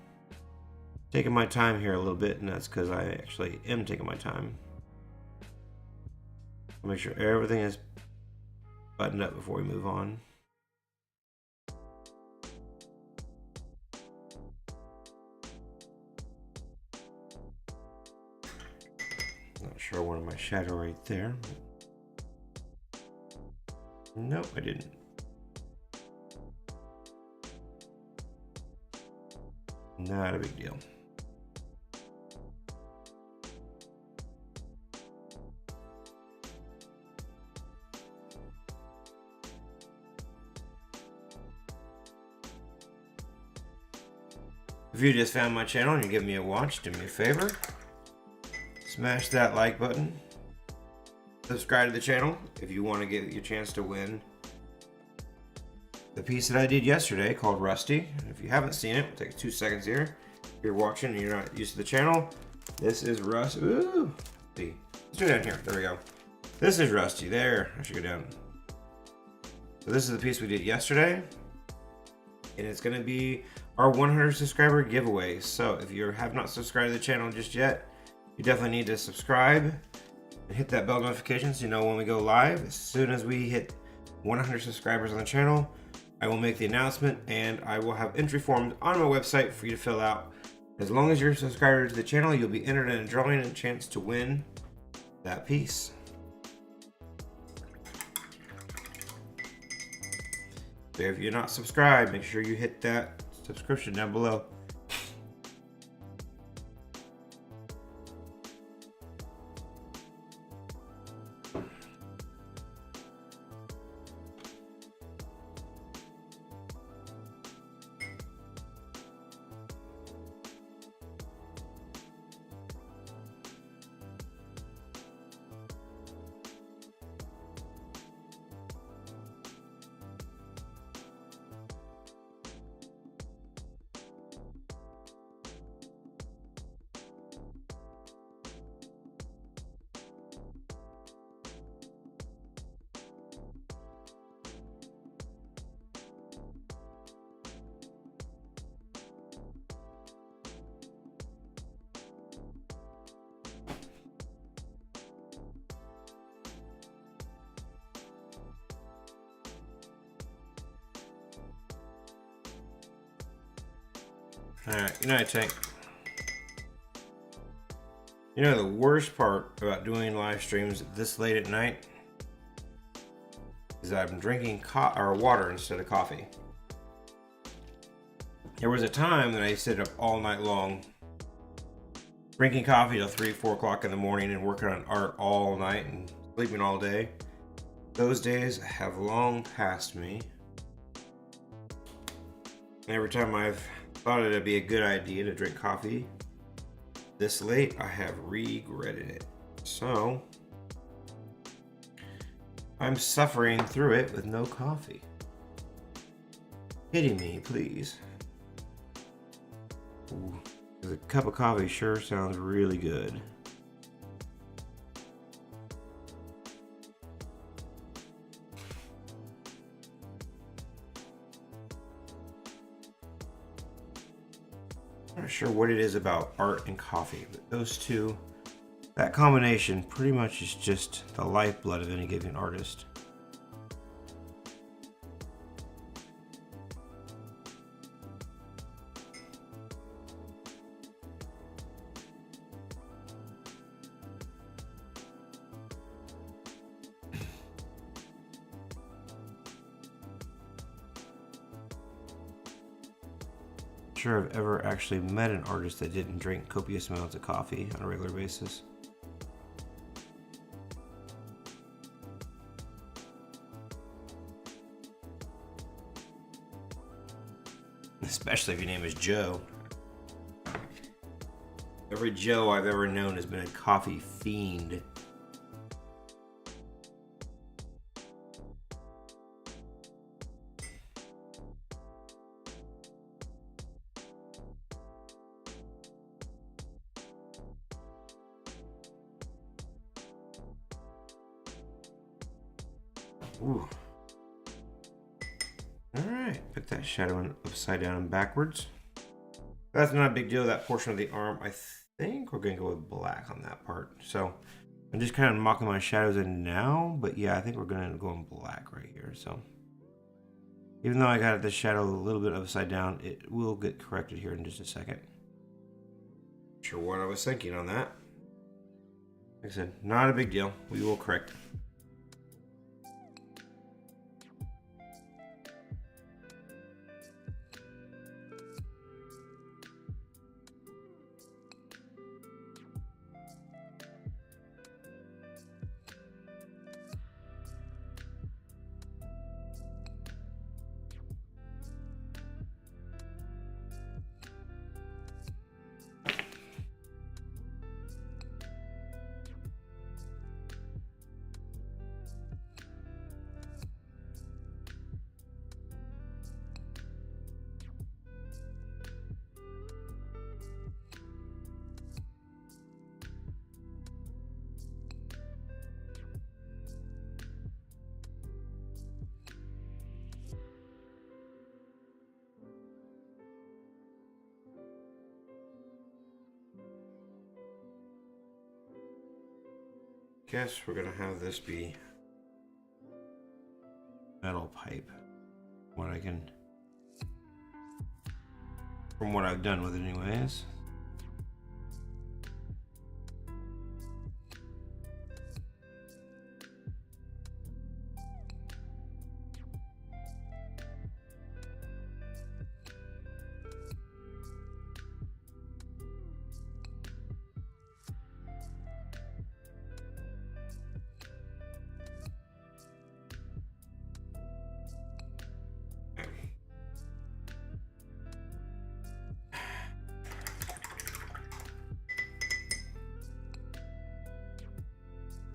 taking my time here a little bit, and that's because I actually am taking my time. I'll make sure everything is buttoned up before we move on. Not sure I wanted my shadow right there. Nope, I didn't. Not a big deal. If you just found my channel and you're giving me a watch, do me a favor. Smash that like button. subscribe to the channel if you want to get your chance to win the piece that I did yesterday called Rusty. If you haven't seen it, it'll take 2 seconds here. If you're watching and you're not used to the channel, this is Rusty. Ooh, see, let's do it down here. There we go. This is Rusty. There, I should go down. So this is the piece we did yesterday, and it's going to be our 100 subscriber giveaway. So if you have not subscribed to the channel just yet, you definitely need to subscribe and hit that bell notification so you know when we go live. As soon as we hit 100 subscribers on the channel, I will make the announcement, and I will have entry forms on my website for you to fill out. As long as you're a subscriber to the channel, you'll be entered in a drawing and a chance to win that piece. So if you're not subscribed, make sure you hit that subscription down below. Alright, good night, Tank. You know the worst part about doing live streams this late at night is that I'm drinking water instead of coffee. There was a time that I stayed up all night long drinking coffee till 3, 4 o'clock in the morning and working on art all night and sleeping all day. Those days have long passed me. Every time I've thought it'd be a good idea to drink coffee this late, I have regretted it. So I'm suffering through it with no coffee. Kidding me, please. Ooh, a cup of coffee sure sounds really good. I'm not sure what it is about art and coffee, but those two, that combination pretty much is just the lifeblood of any given artist. Sure I've ever actually met an artist that didn't drink copious amounts of coffee on a regular basis. Especially if your name is Joe. Every Joe I've ever known has been a coffee fiend. Ooh. Alright, put that shadow in upside down and backwards. That's not a big deal, that portion of the arm. I think we're going to go with black on that part. So I'm just kind of mocking my shadows in now, but yeah, I think we're going to go in black right here. So even though I got this shadow a little bit upside down, it will get corrected here in just a second. Not sure what I was thinking on that. Like I said, not a big deal. We will correct it. Guess we're gonna have this be metal pipe. From what I've done with it anyways.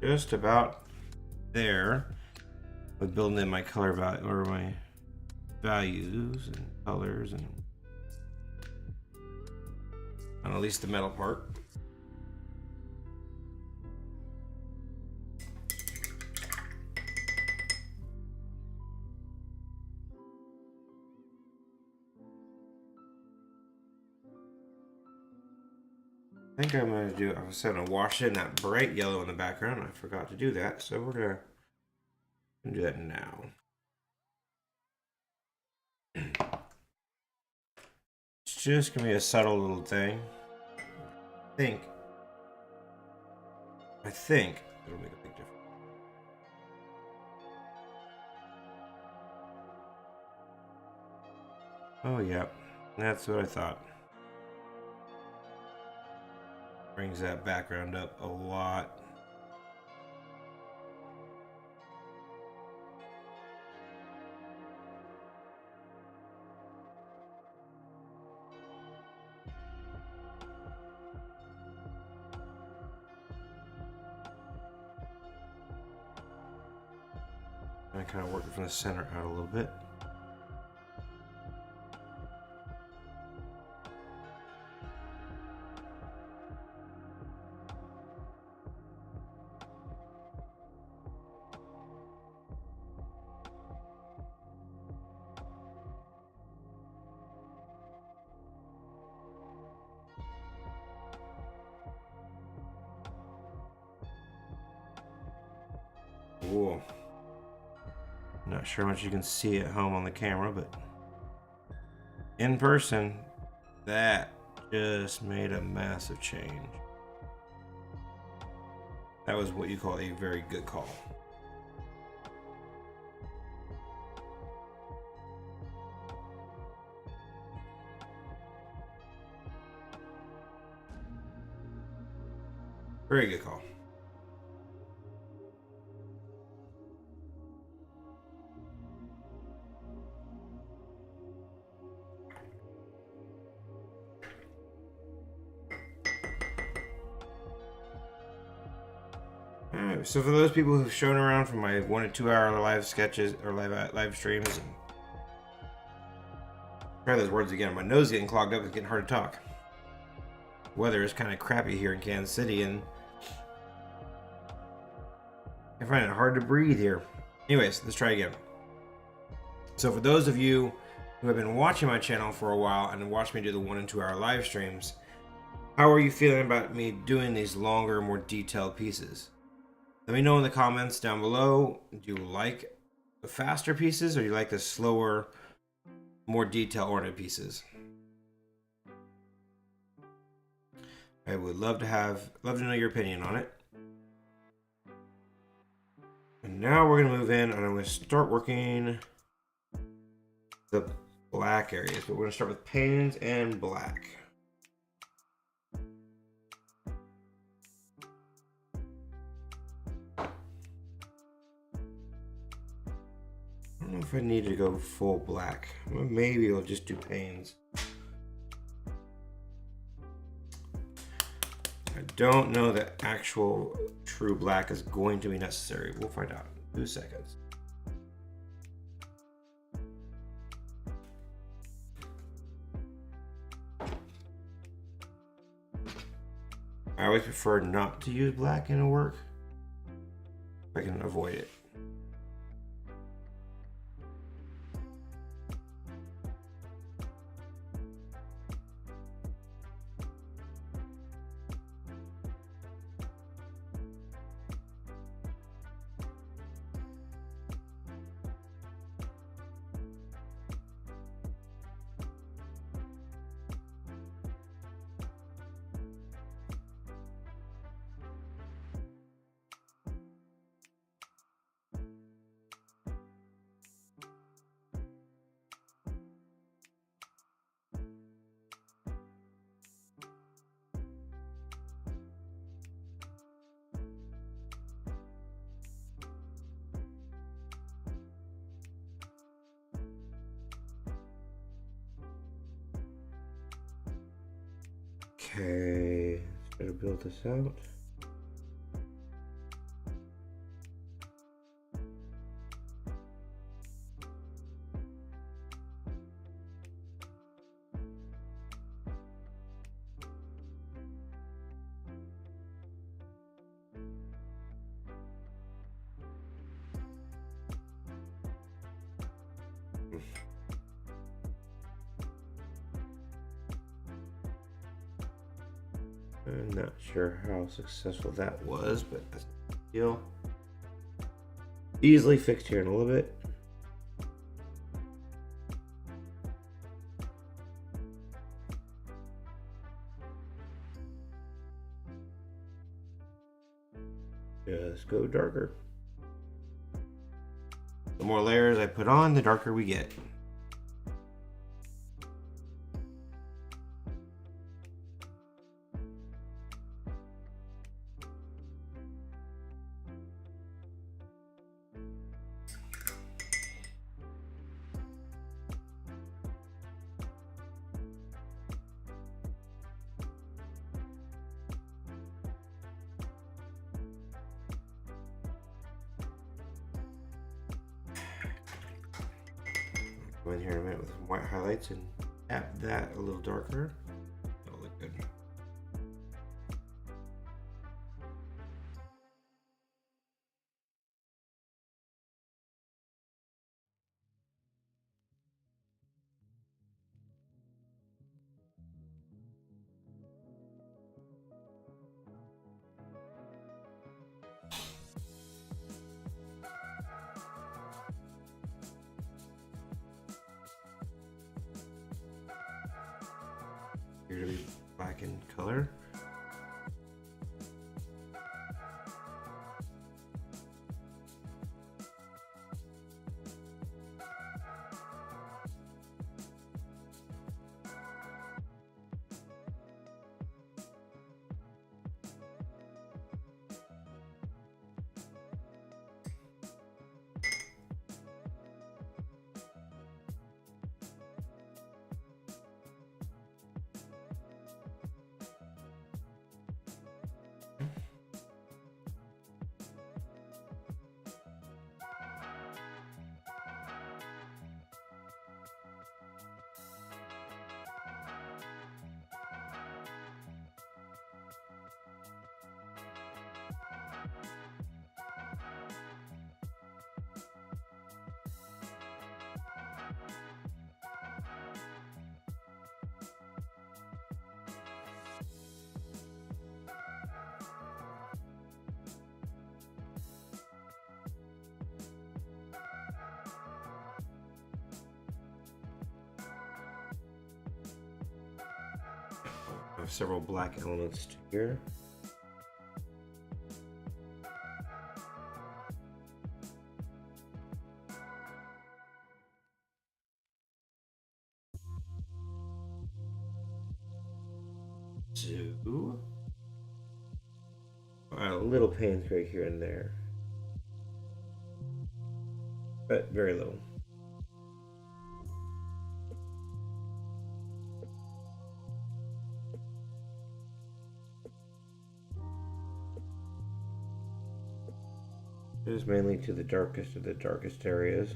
Just about there with building in my color value or my values and colors and on at least the metal part. I think I'm gonna do. I was gonna wash in that bright yellow in the background. I forgot to do that, so we're gonna do that now. It's just gonna be a subtle little thing. I think it'll make a big difference. Oh yeah, that's what I thought. Brings that background up a lot. I kind of work it from the center out a little bit. Whoa. Not sure how much you can see at home on the camera, but in person, that just made a massive change. That was what you call a very good call. Very good call. Alright, so for those people who've shown around for my 1 to 2 hour live sketches or live streams, and try those words again. My nose is getting clogged up. It's getting hard to talk. Weather is kind of crappy here in Kansas City, and I find it hard to breathe here. Anyways, let's try again. So for those of you who have been watching my channel for a while and watched me do the 1 and 2 hour live streams, how are you feeling about me doing these longer, more detailed pieces? Let me know in the comments down below. Do you like the faster pieces, or do you like the slower, more detail-oriented pieces? I would love to know your opinion on it. And now we're gonna move in, and I'm gonna start working the black areas, but we're gonna start with panes and black. I don't know if I need to go full black. Maybe I'll just do panes. I don't know that actual true black is going to be necessary. We'll find out in 2 seconds. I always prefer not to use black in a work if I can avoid it. Okay, let's try to build this out. I'm not sure how successful that was, but that's no big deal. Easily fixed here in a little bit. Just go darker. The more layers I put on, the darker we get. Go in here in a minute with some white highlights and tap that a little darker. That'll look good. Here to be black in color. I have several black elements here. So, a little paint right here and there, but very little. It is mainly to the darkest of the darkest areas.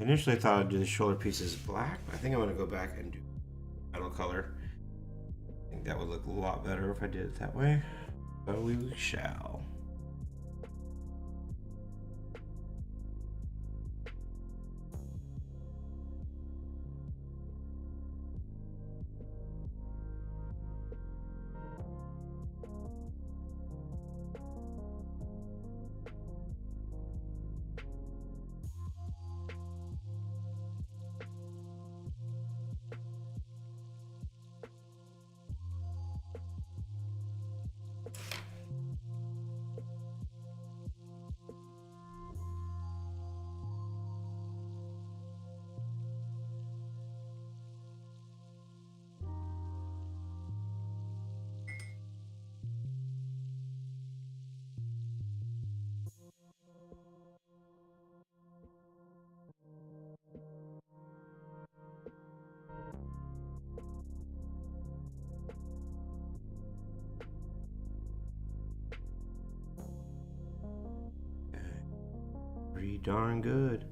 Initially I thought I'd do the shoulder pieces black, but I think I'm going to go back and do WaterColor. I think that would look a lot better if I did it that way. So we shall. pretty darn good.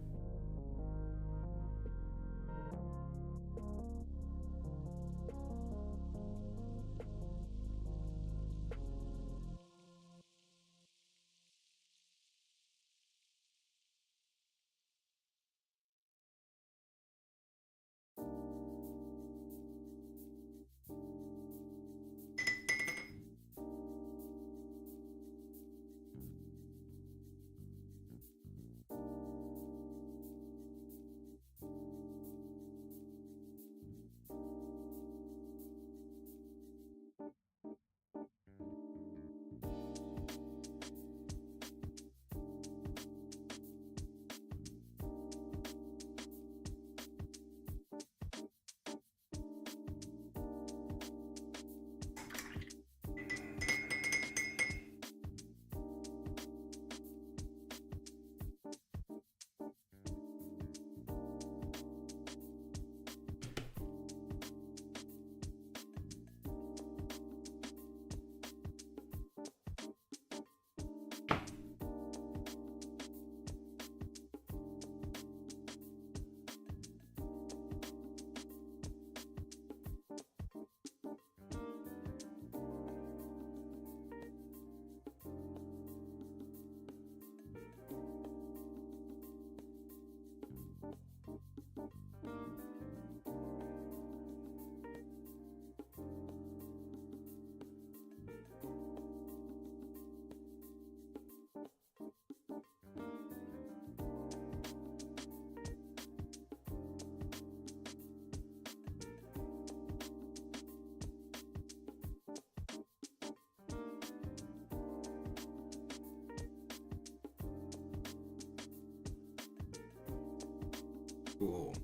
Cool.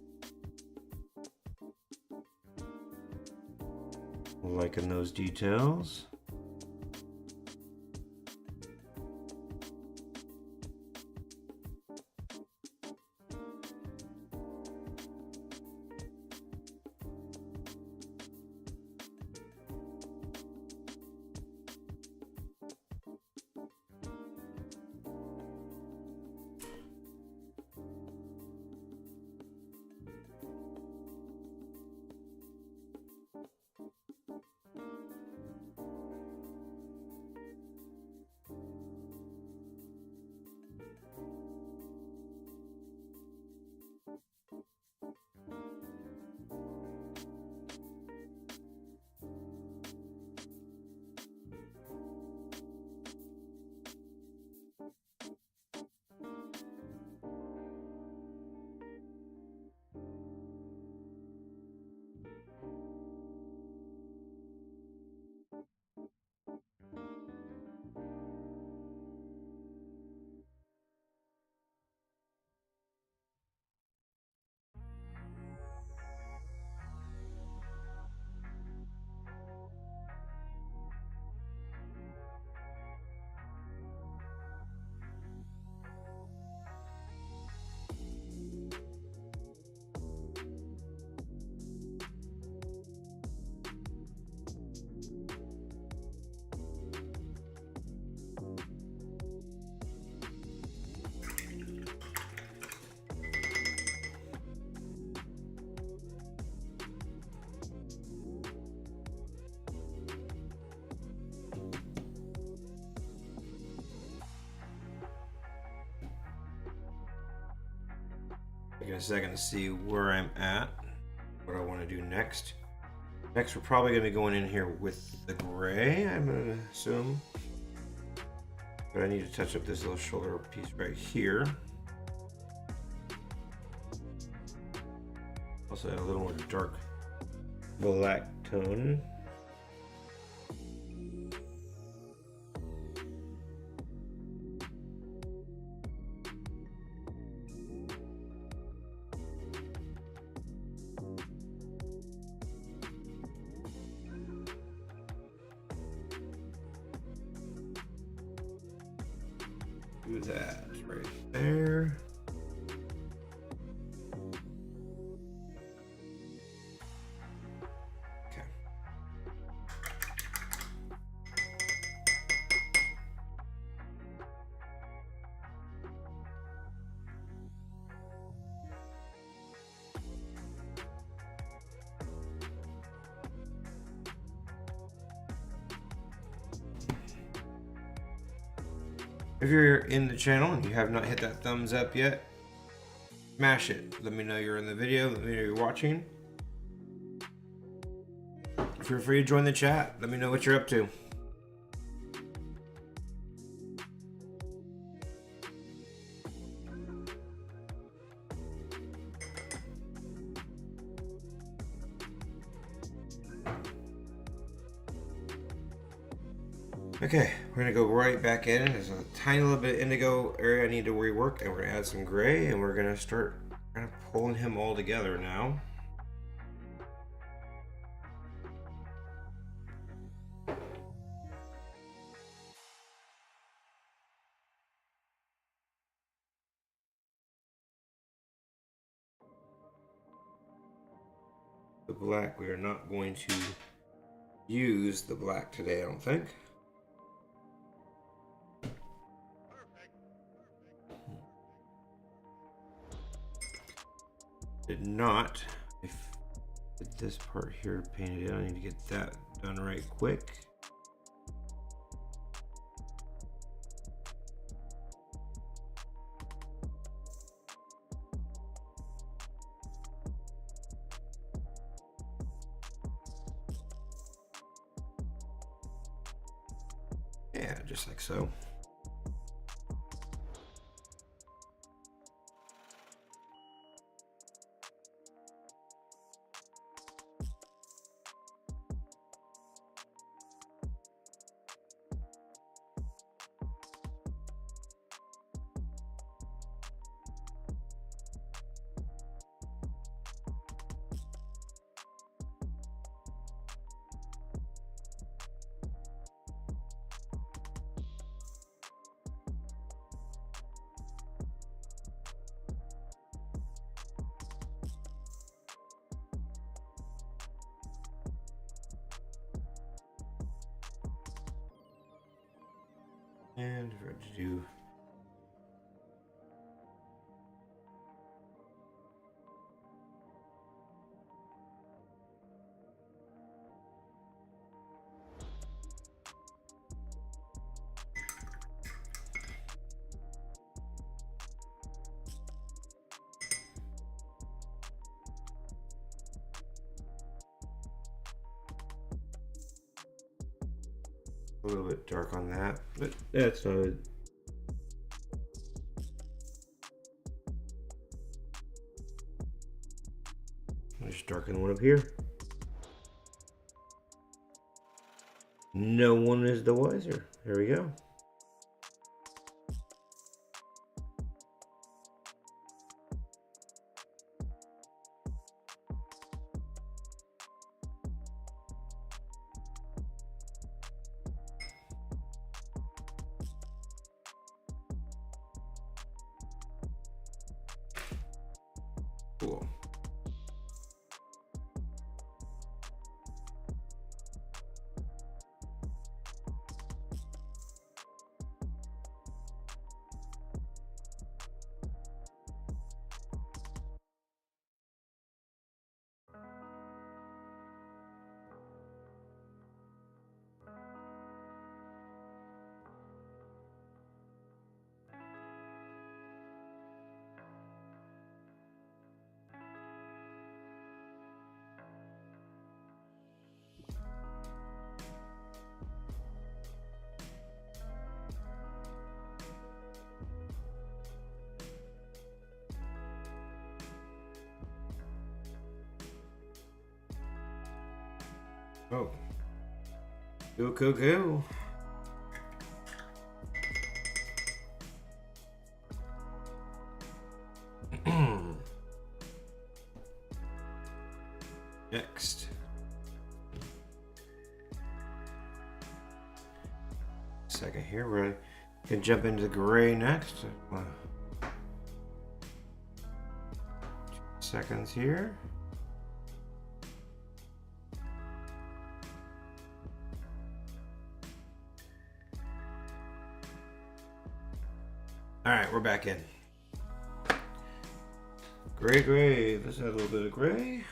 Liking those details. Take a second to see where I'm at, what I want to do next. Next, we're probably going to be going in here with the gray, I'm going to assume. But I need to touch up this little shoulder piece right here. Also add a little more dark black tone. Do that right there. Okay. If you're in the channel and you have not hit that thumbs up yet, smash it. Let me know you're in the video, let me know you're watching. Feel free to join the chat. Let me know what you're up to. Okay, we're gonna go right back in. There's a tiny little bit of indigo area I need to rework, and we're gonna add some gray, and we're gonna start kind of pulling him all together now. The black, we are not going to use the black today, I don't think. Did not. If get this part here painted in, I need to get that done right quick. Yeah, just like so. And we're ready to do a little bit dark on that, but that's not. Just darken one up here. No one is the wiser. There we go. Cool. Oh. Go. Next. Second here, we're gonna jump into the gray next. 2 seconds here. All right, we're back in. Gray. Let's add a little bit of gray.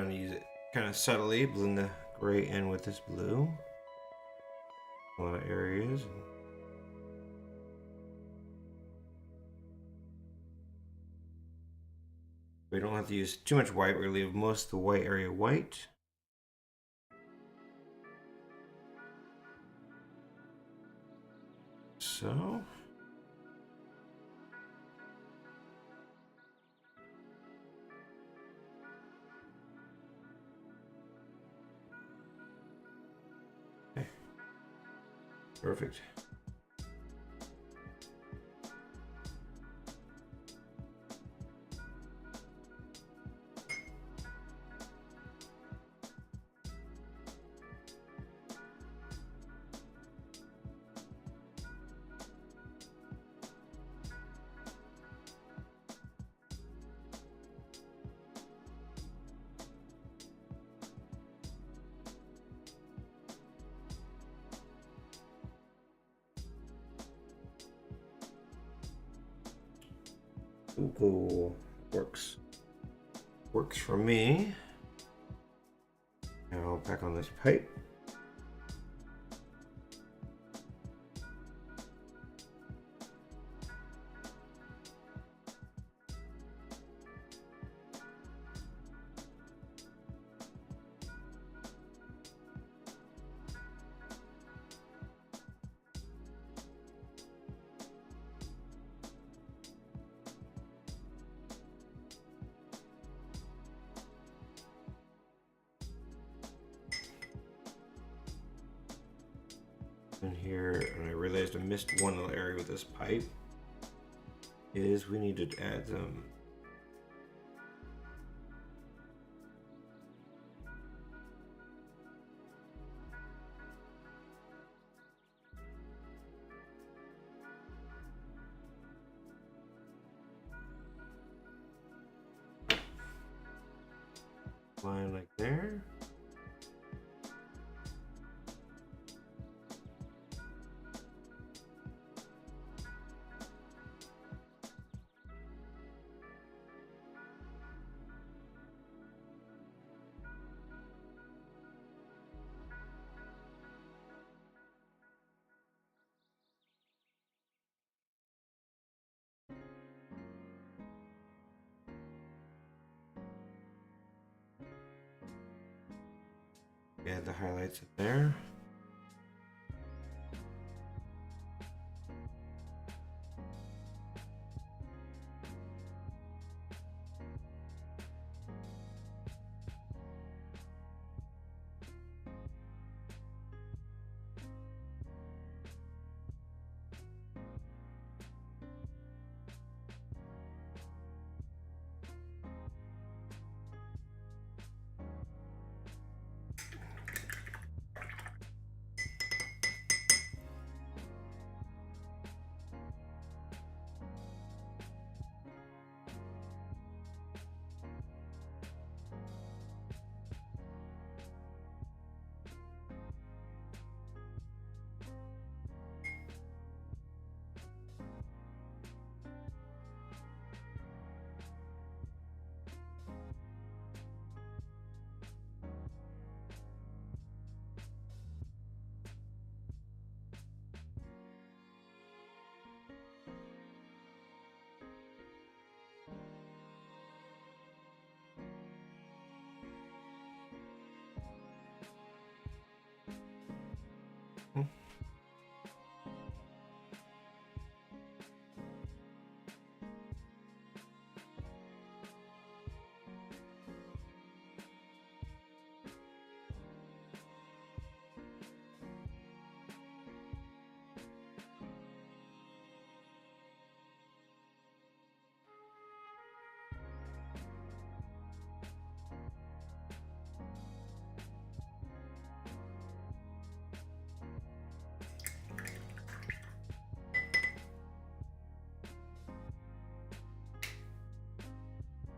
Trying to use it kind of subtly, blend the gray in with this blue. A lot of areas. We don't have to use too much white. We're going to leave most of the white area white. So. Okay. Perfect. Cool. Works for me. Now back on this pipe. In here, and I realized I missed one little area with this pipe, is we need to add some line like there. Add the highlights in there.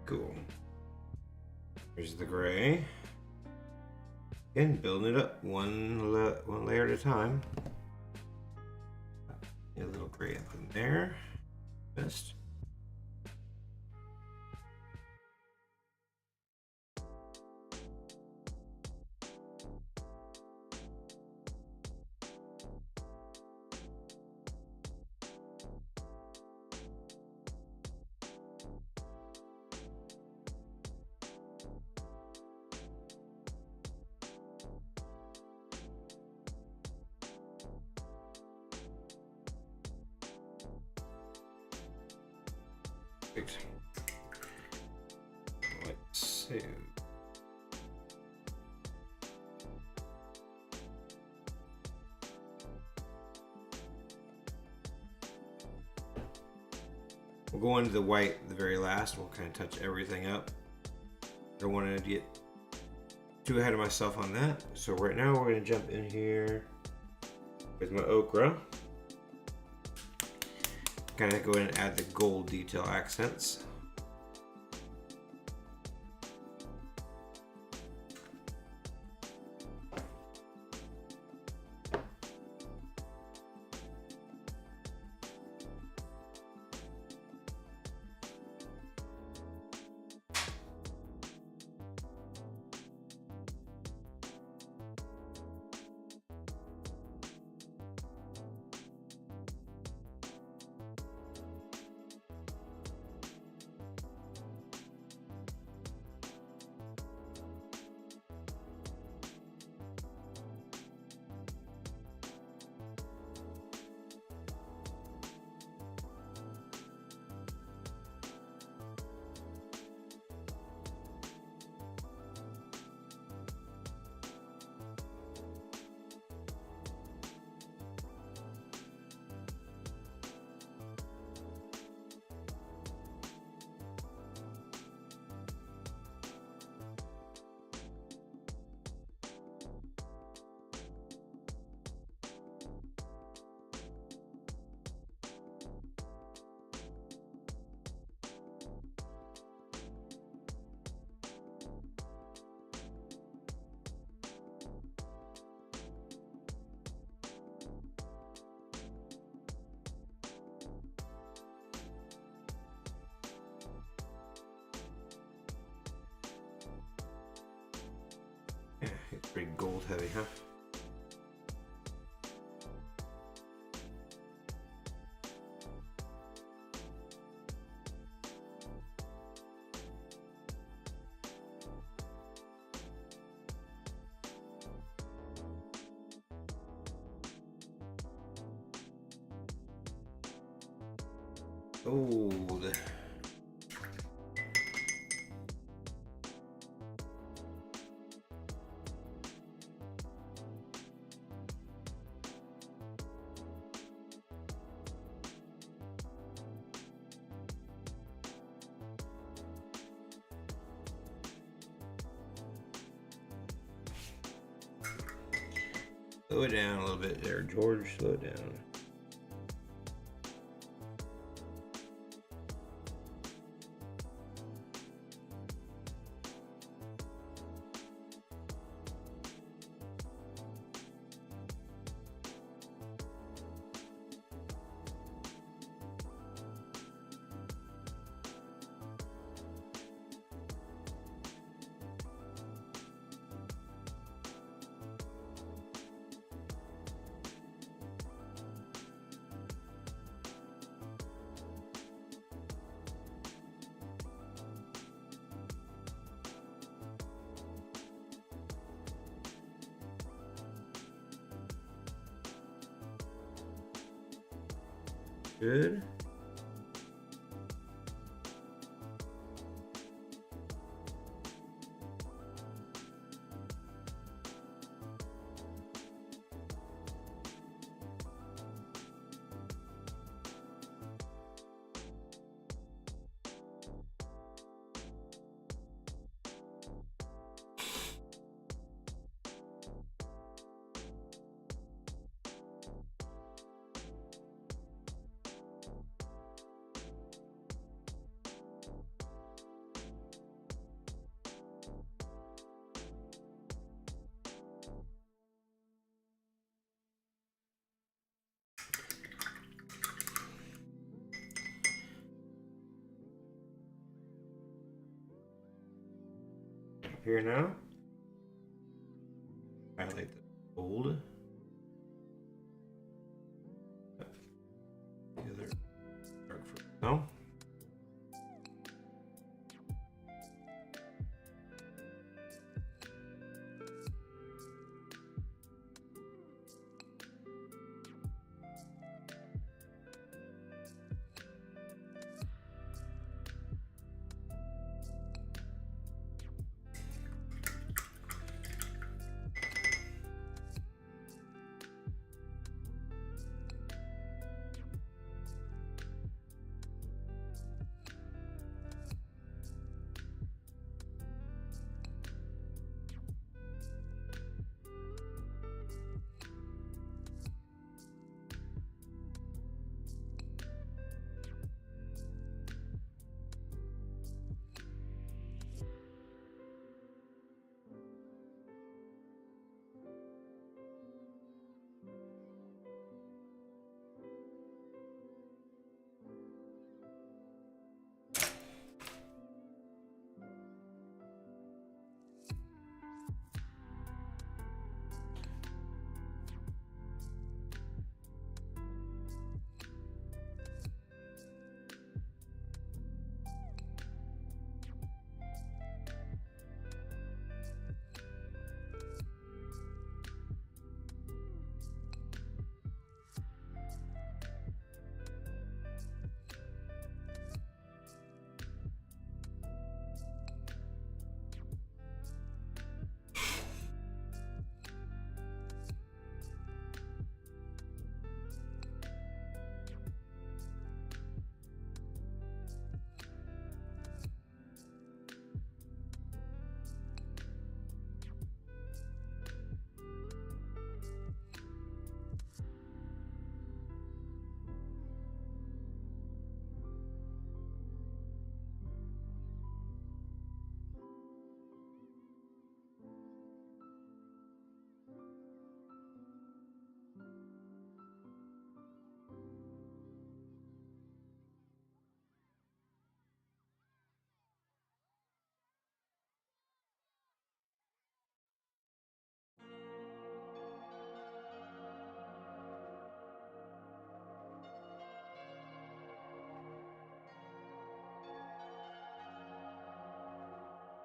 Cool. Here's the gray. And building it up one layer at a time. Get a little gray up in there. Best. Perfect. Like so. We'll go into the white the very last. We'll kind of touch everything up. Don't want to get too ahead of myself on that. So right now we're going to jump in here with my ochre. Kind of go in and add the gold detail accents. It's pretty gold heavy, huh? Gold. Slow it down a little bit there, George. Slow it down. Good. Here now, highlight the gold. The other dark for no.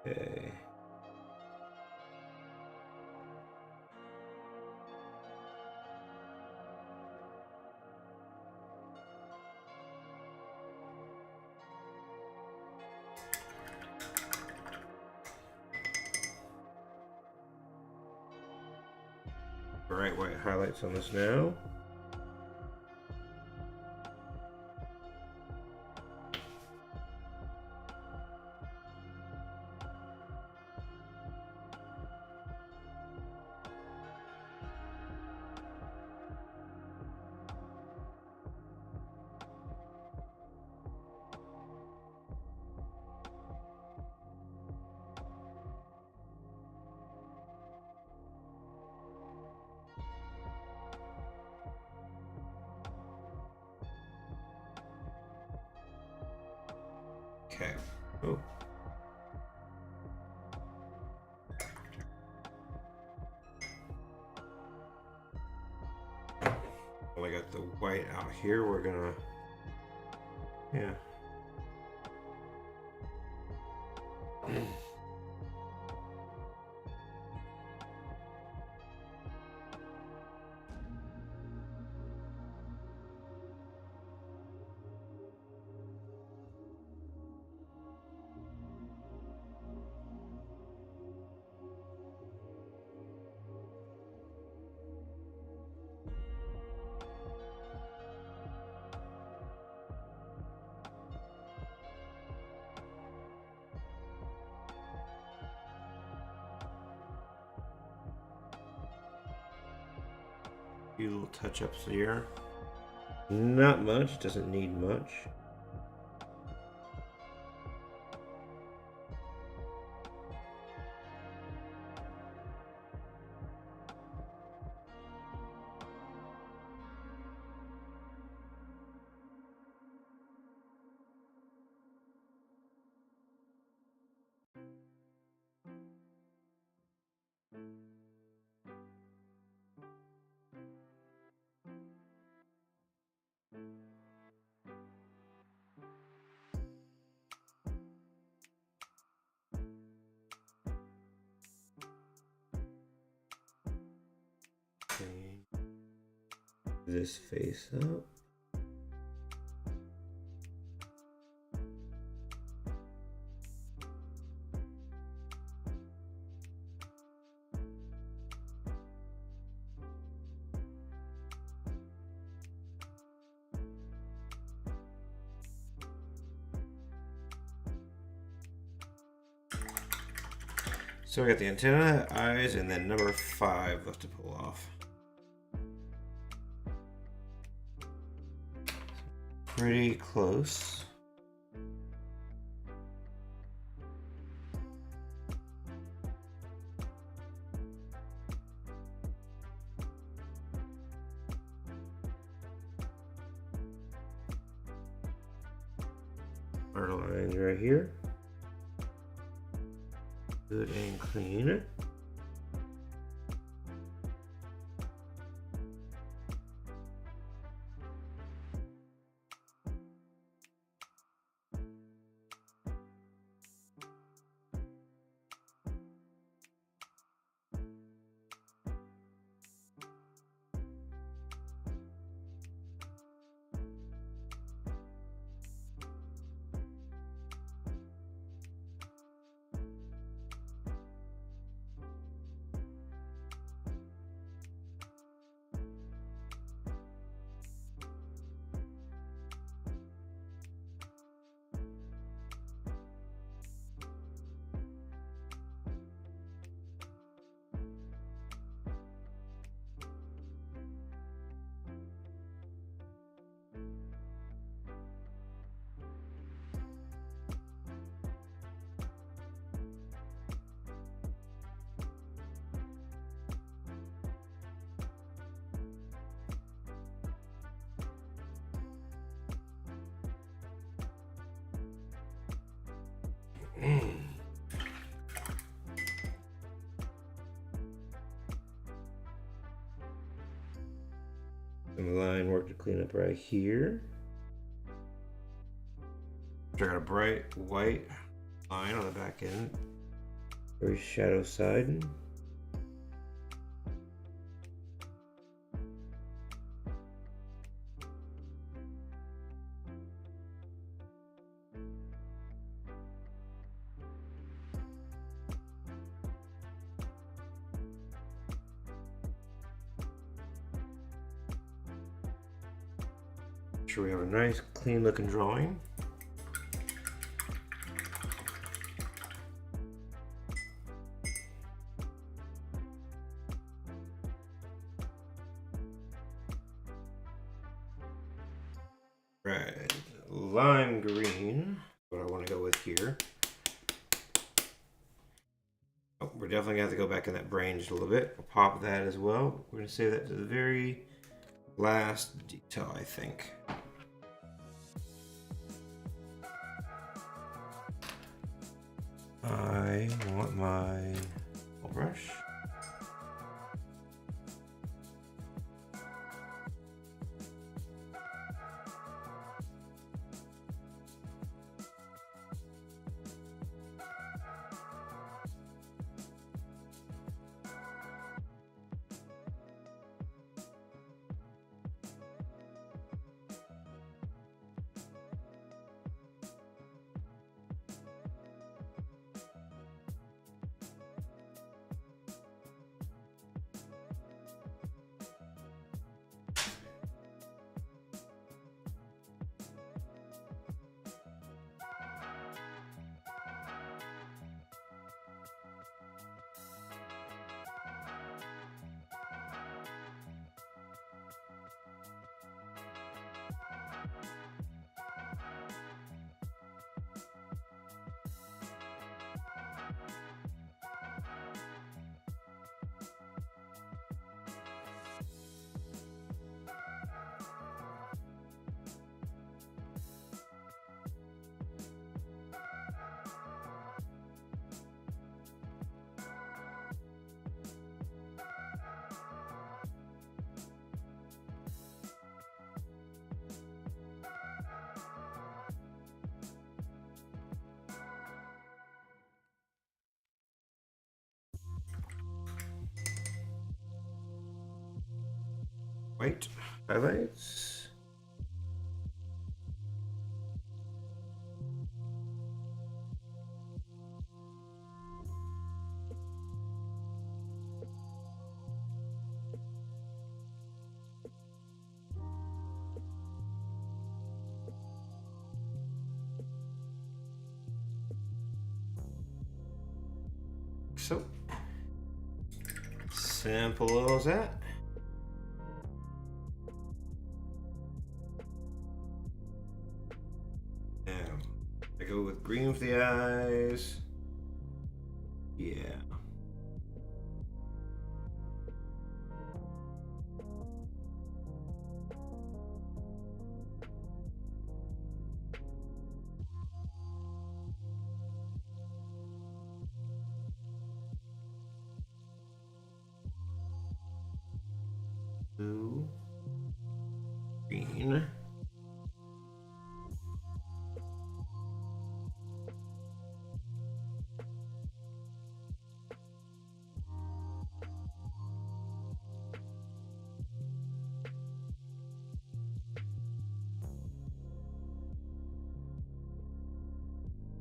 Okay. Bright white highlights on this now. Okay. Oh. Well, I got the white out here. We're gonna, yeah. Few little touch-ups here. Not much, doesn't need much. This face up. So we got the antenna, eyes, and then number 5 left to pull off. Pretty close. Our lines right here. Good and clean. Some line work to clean up right here. I got a bright white line on the back end. Very shadow side. Sure, we have a nice clean looking drawing. Right, lime green, what I want to go with here. Oh, we're definitely gonna have to go back in that brain just a little bit. We'll pop that as well. We're gonna save that to the very last detail, I think. I want my brush. White highlights. So simple as that. I go with green for the eyes. Yeah. Blue. Green.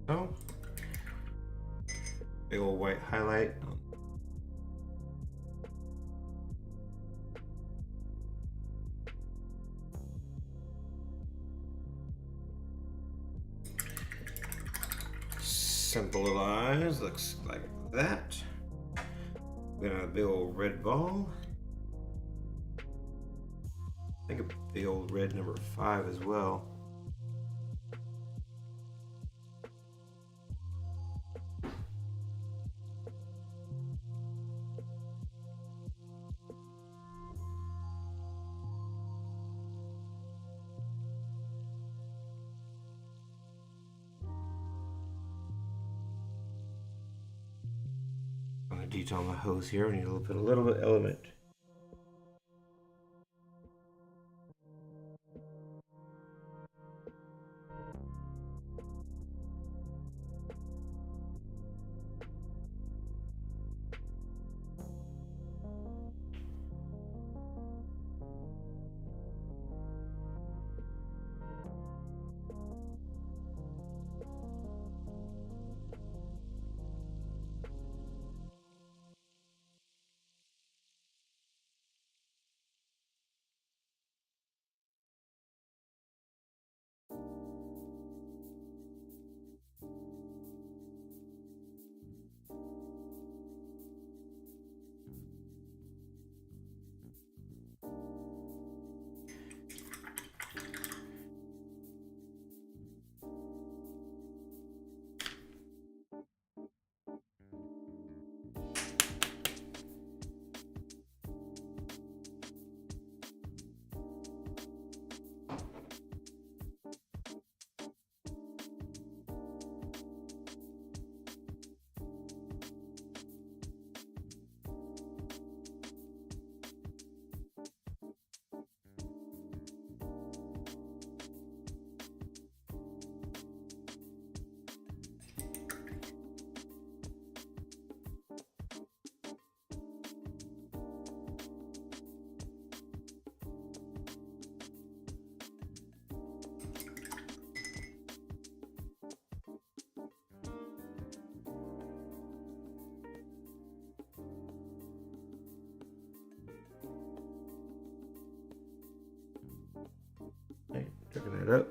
Oh, big old white highlight. Simple little eyes, looks like that. We got a big old red ball. I think a big old red number 5 as well. I'm gonna detail my hose here. We need to put a little bit of element. it up.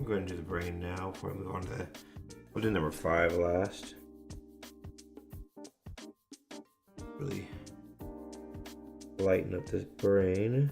I'm going to do the brain now before we move on to the. We'll do number 5 last. Really lighten up this brain.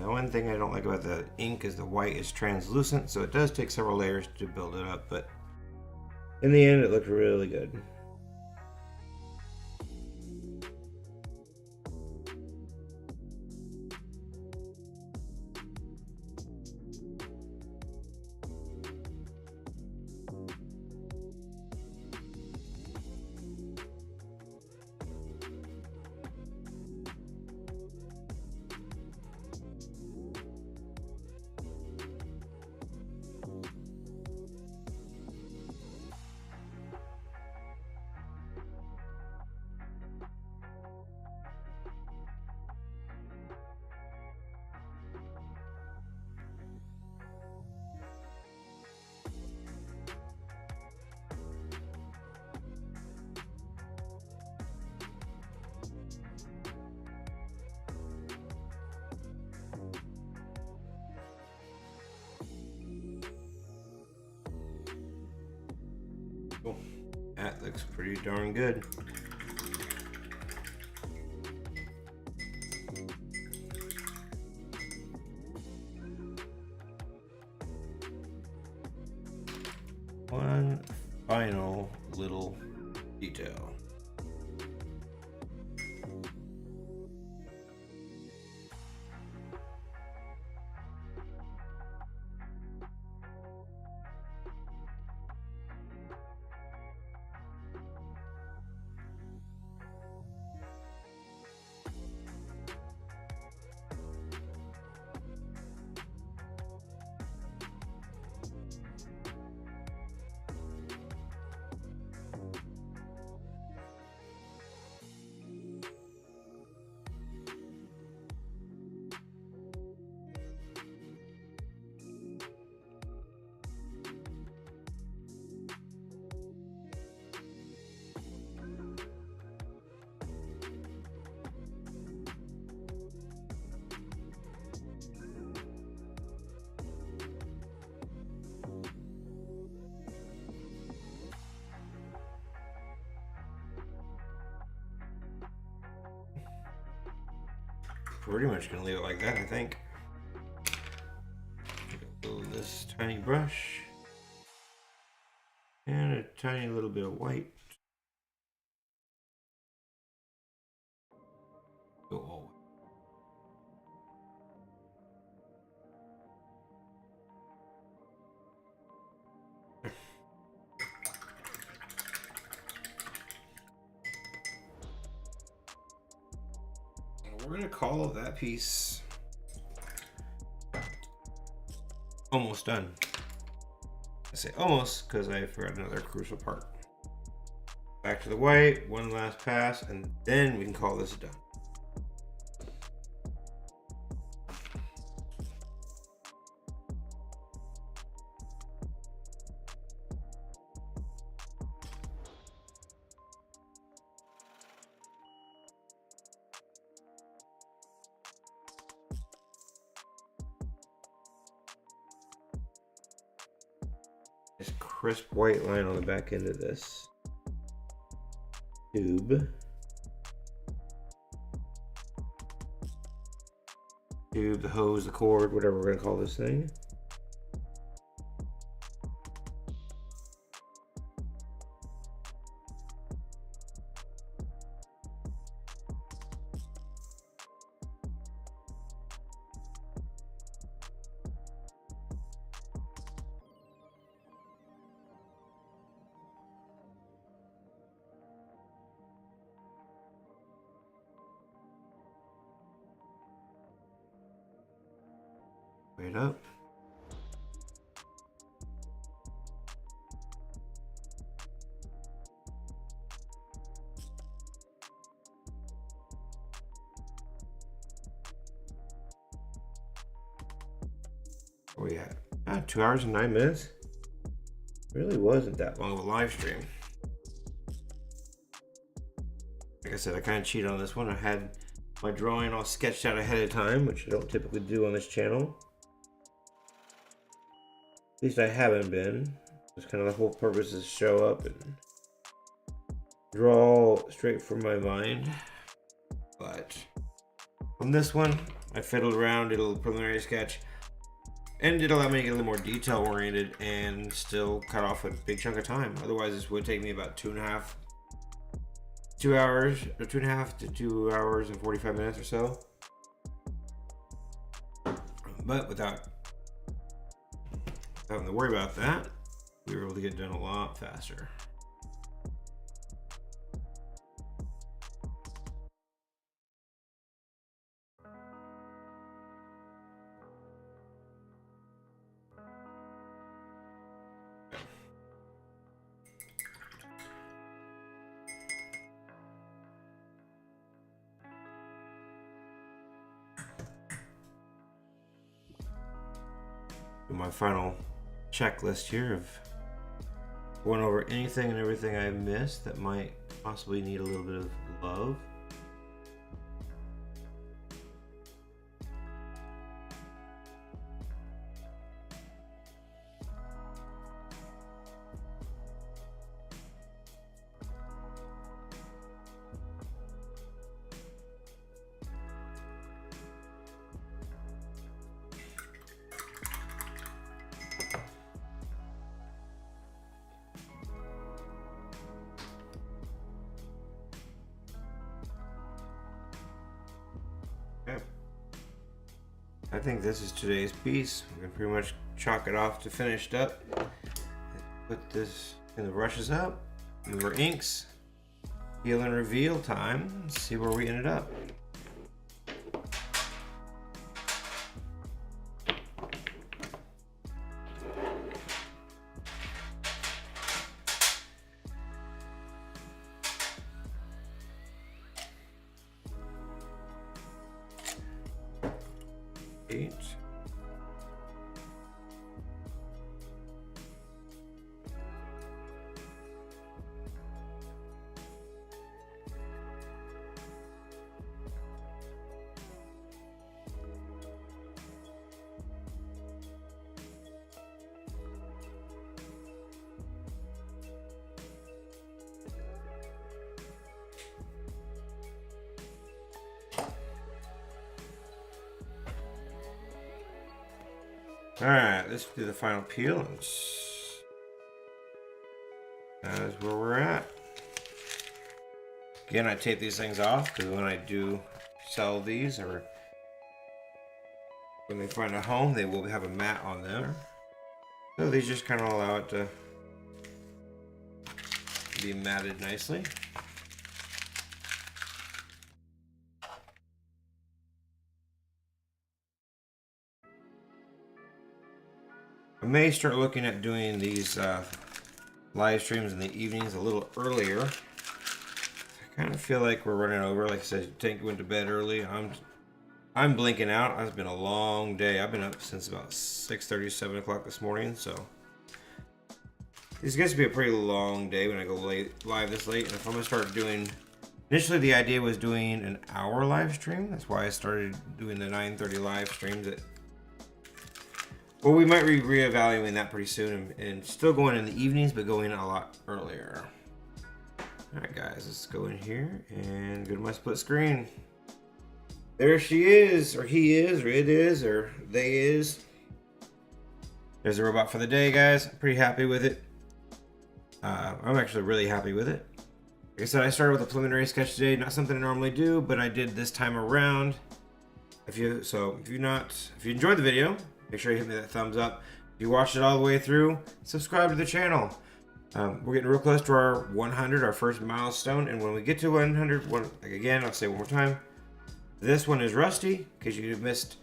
One thing I don't like about the ink is the white is translucent, so it does take several layers to build it up, but in the end it looked really good. Cool. That looks pretty darn good. One final little detail. Pretty much gonna leave it like that, I think. Build this tiny brush and a tiny little bit of white. Go all. We're gonna call that piece almost done. I say almost because I forgot another crucial part. Back to the white, one last pass, and then we can call this done. crisp white line on the back end of this tube. The hose, the cord, whatever we're gonna call this thing. Right up. Where we at? 2 hours and 9 minutes. Really wasn't that long of a live stream. Like I said, I kind of cheated on this one. I had my drawing all sketched out ahead of time, which I don't typically do on this channel. At least I haven't been. It's kind of the whole purpose is to show up and draw straight from my mind. But on this one, I fiddled around, did a little preliminary sketch, and did allow me to get a little more detail oriented and still cut off a big chunk of time. Otherwise, this would take me about 2 hours to 2 hours and 45 minutes or so. But without having to worry about that, we were able to get done a lot faster. My final checklist here of going over anything and everything I missed that might possibly need a little bit of love. I think this is today's piece. We can pretty much chalk it off to finished up. Put this in the brushes up, move our inks, peel and reveal time, and see where we ended up. Alright, let's do the final peel. And that is where we're at. Again, I tape these things off because when I do sell these, or when they find a home, they will have a mat on them. So these just kind of allow it to be matted nicely. I may start looking at doing these live streams in the evenings a little earlier. I kind of feel like we're running over. Like I said, Tank went to bed early. I'm blinking out. It's been a long day. I've been up since about 6:30, 7 o'clock this morning. So this gets to be a pretty long day when I go live this late. And if I'm gonna start doing, initially the idea was doing an hour live stream. That's why I started doing the 9:30 live streams at Well, we might be reevaluating that pretty soon, and still going in the evenings, but going a lot earlier. Alright guys, let's go in here and go to my split screen. There she is, or he is, or it is, or they is. There's the robot for the day, guys. I'm pretty happy with it. I'm actually really happy with it. Like I said, I started with a preliminary sketch today. Not something I normally do, but I did this time around. If you enjoyed the video, make sure you hit me that thumbs up. If you watched it all the way through, subscribe to the channel. We're getting real close to our 100, our first milestone. And when we get to 100, again, I'll say one more time. This one is rusty because you missed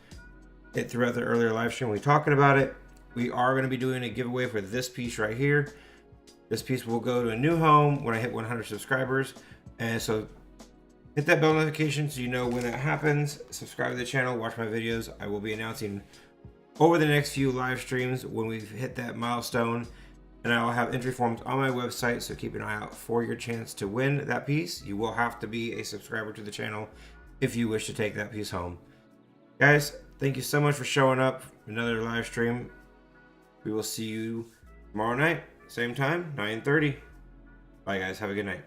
it throughout the earlier live stream. We talking about it. We are going to be doing a giveaway for this piece right here. This piece will go to a new home when I hit 100 subscribers. And so hit that bell notification so you know when that happens. Subscribe to the channel, watch my videos. I will be announcing over the next few live streams when we've hit that milestone. And I will have entry forms on my website, so keep an eye out for your chance to win that piece. You will have to be a subscriber to the channel if you wish to take that piece home. Guys, thank you so much for showing up for another live stream. We will see you tomorrow night, same time, 9:30. Bye guys, have a good night.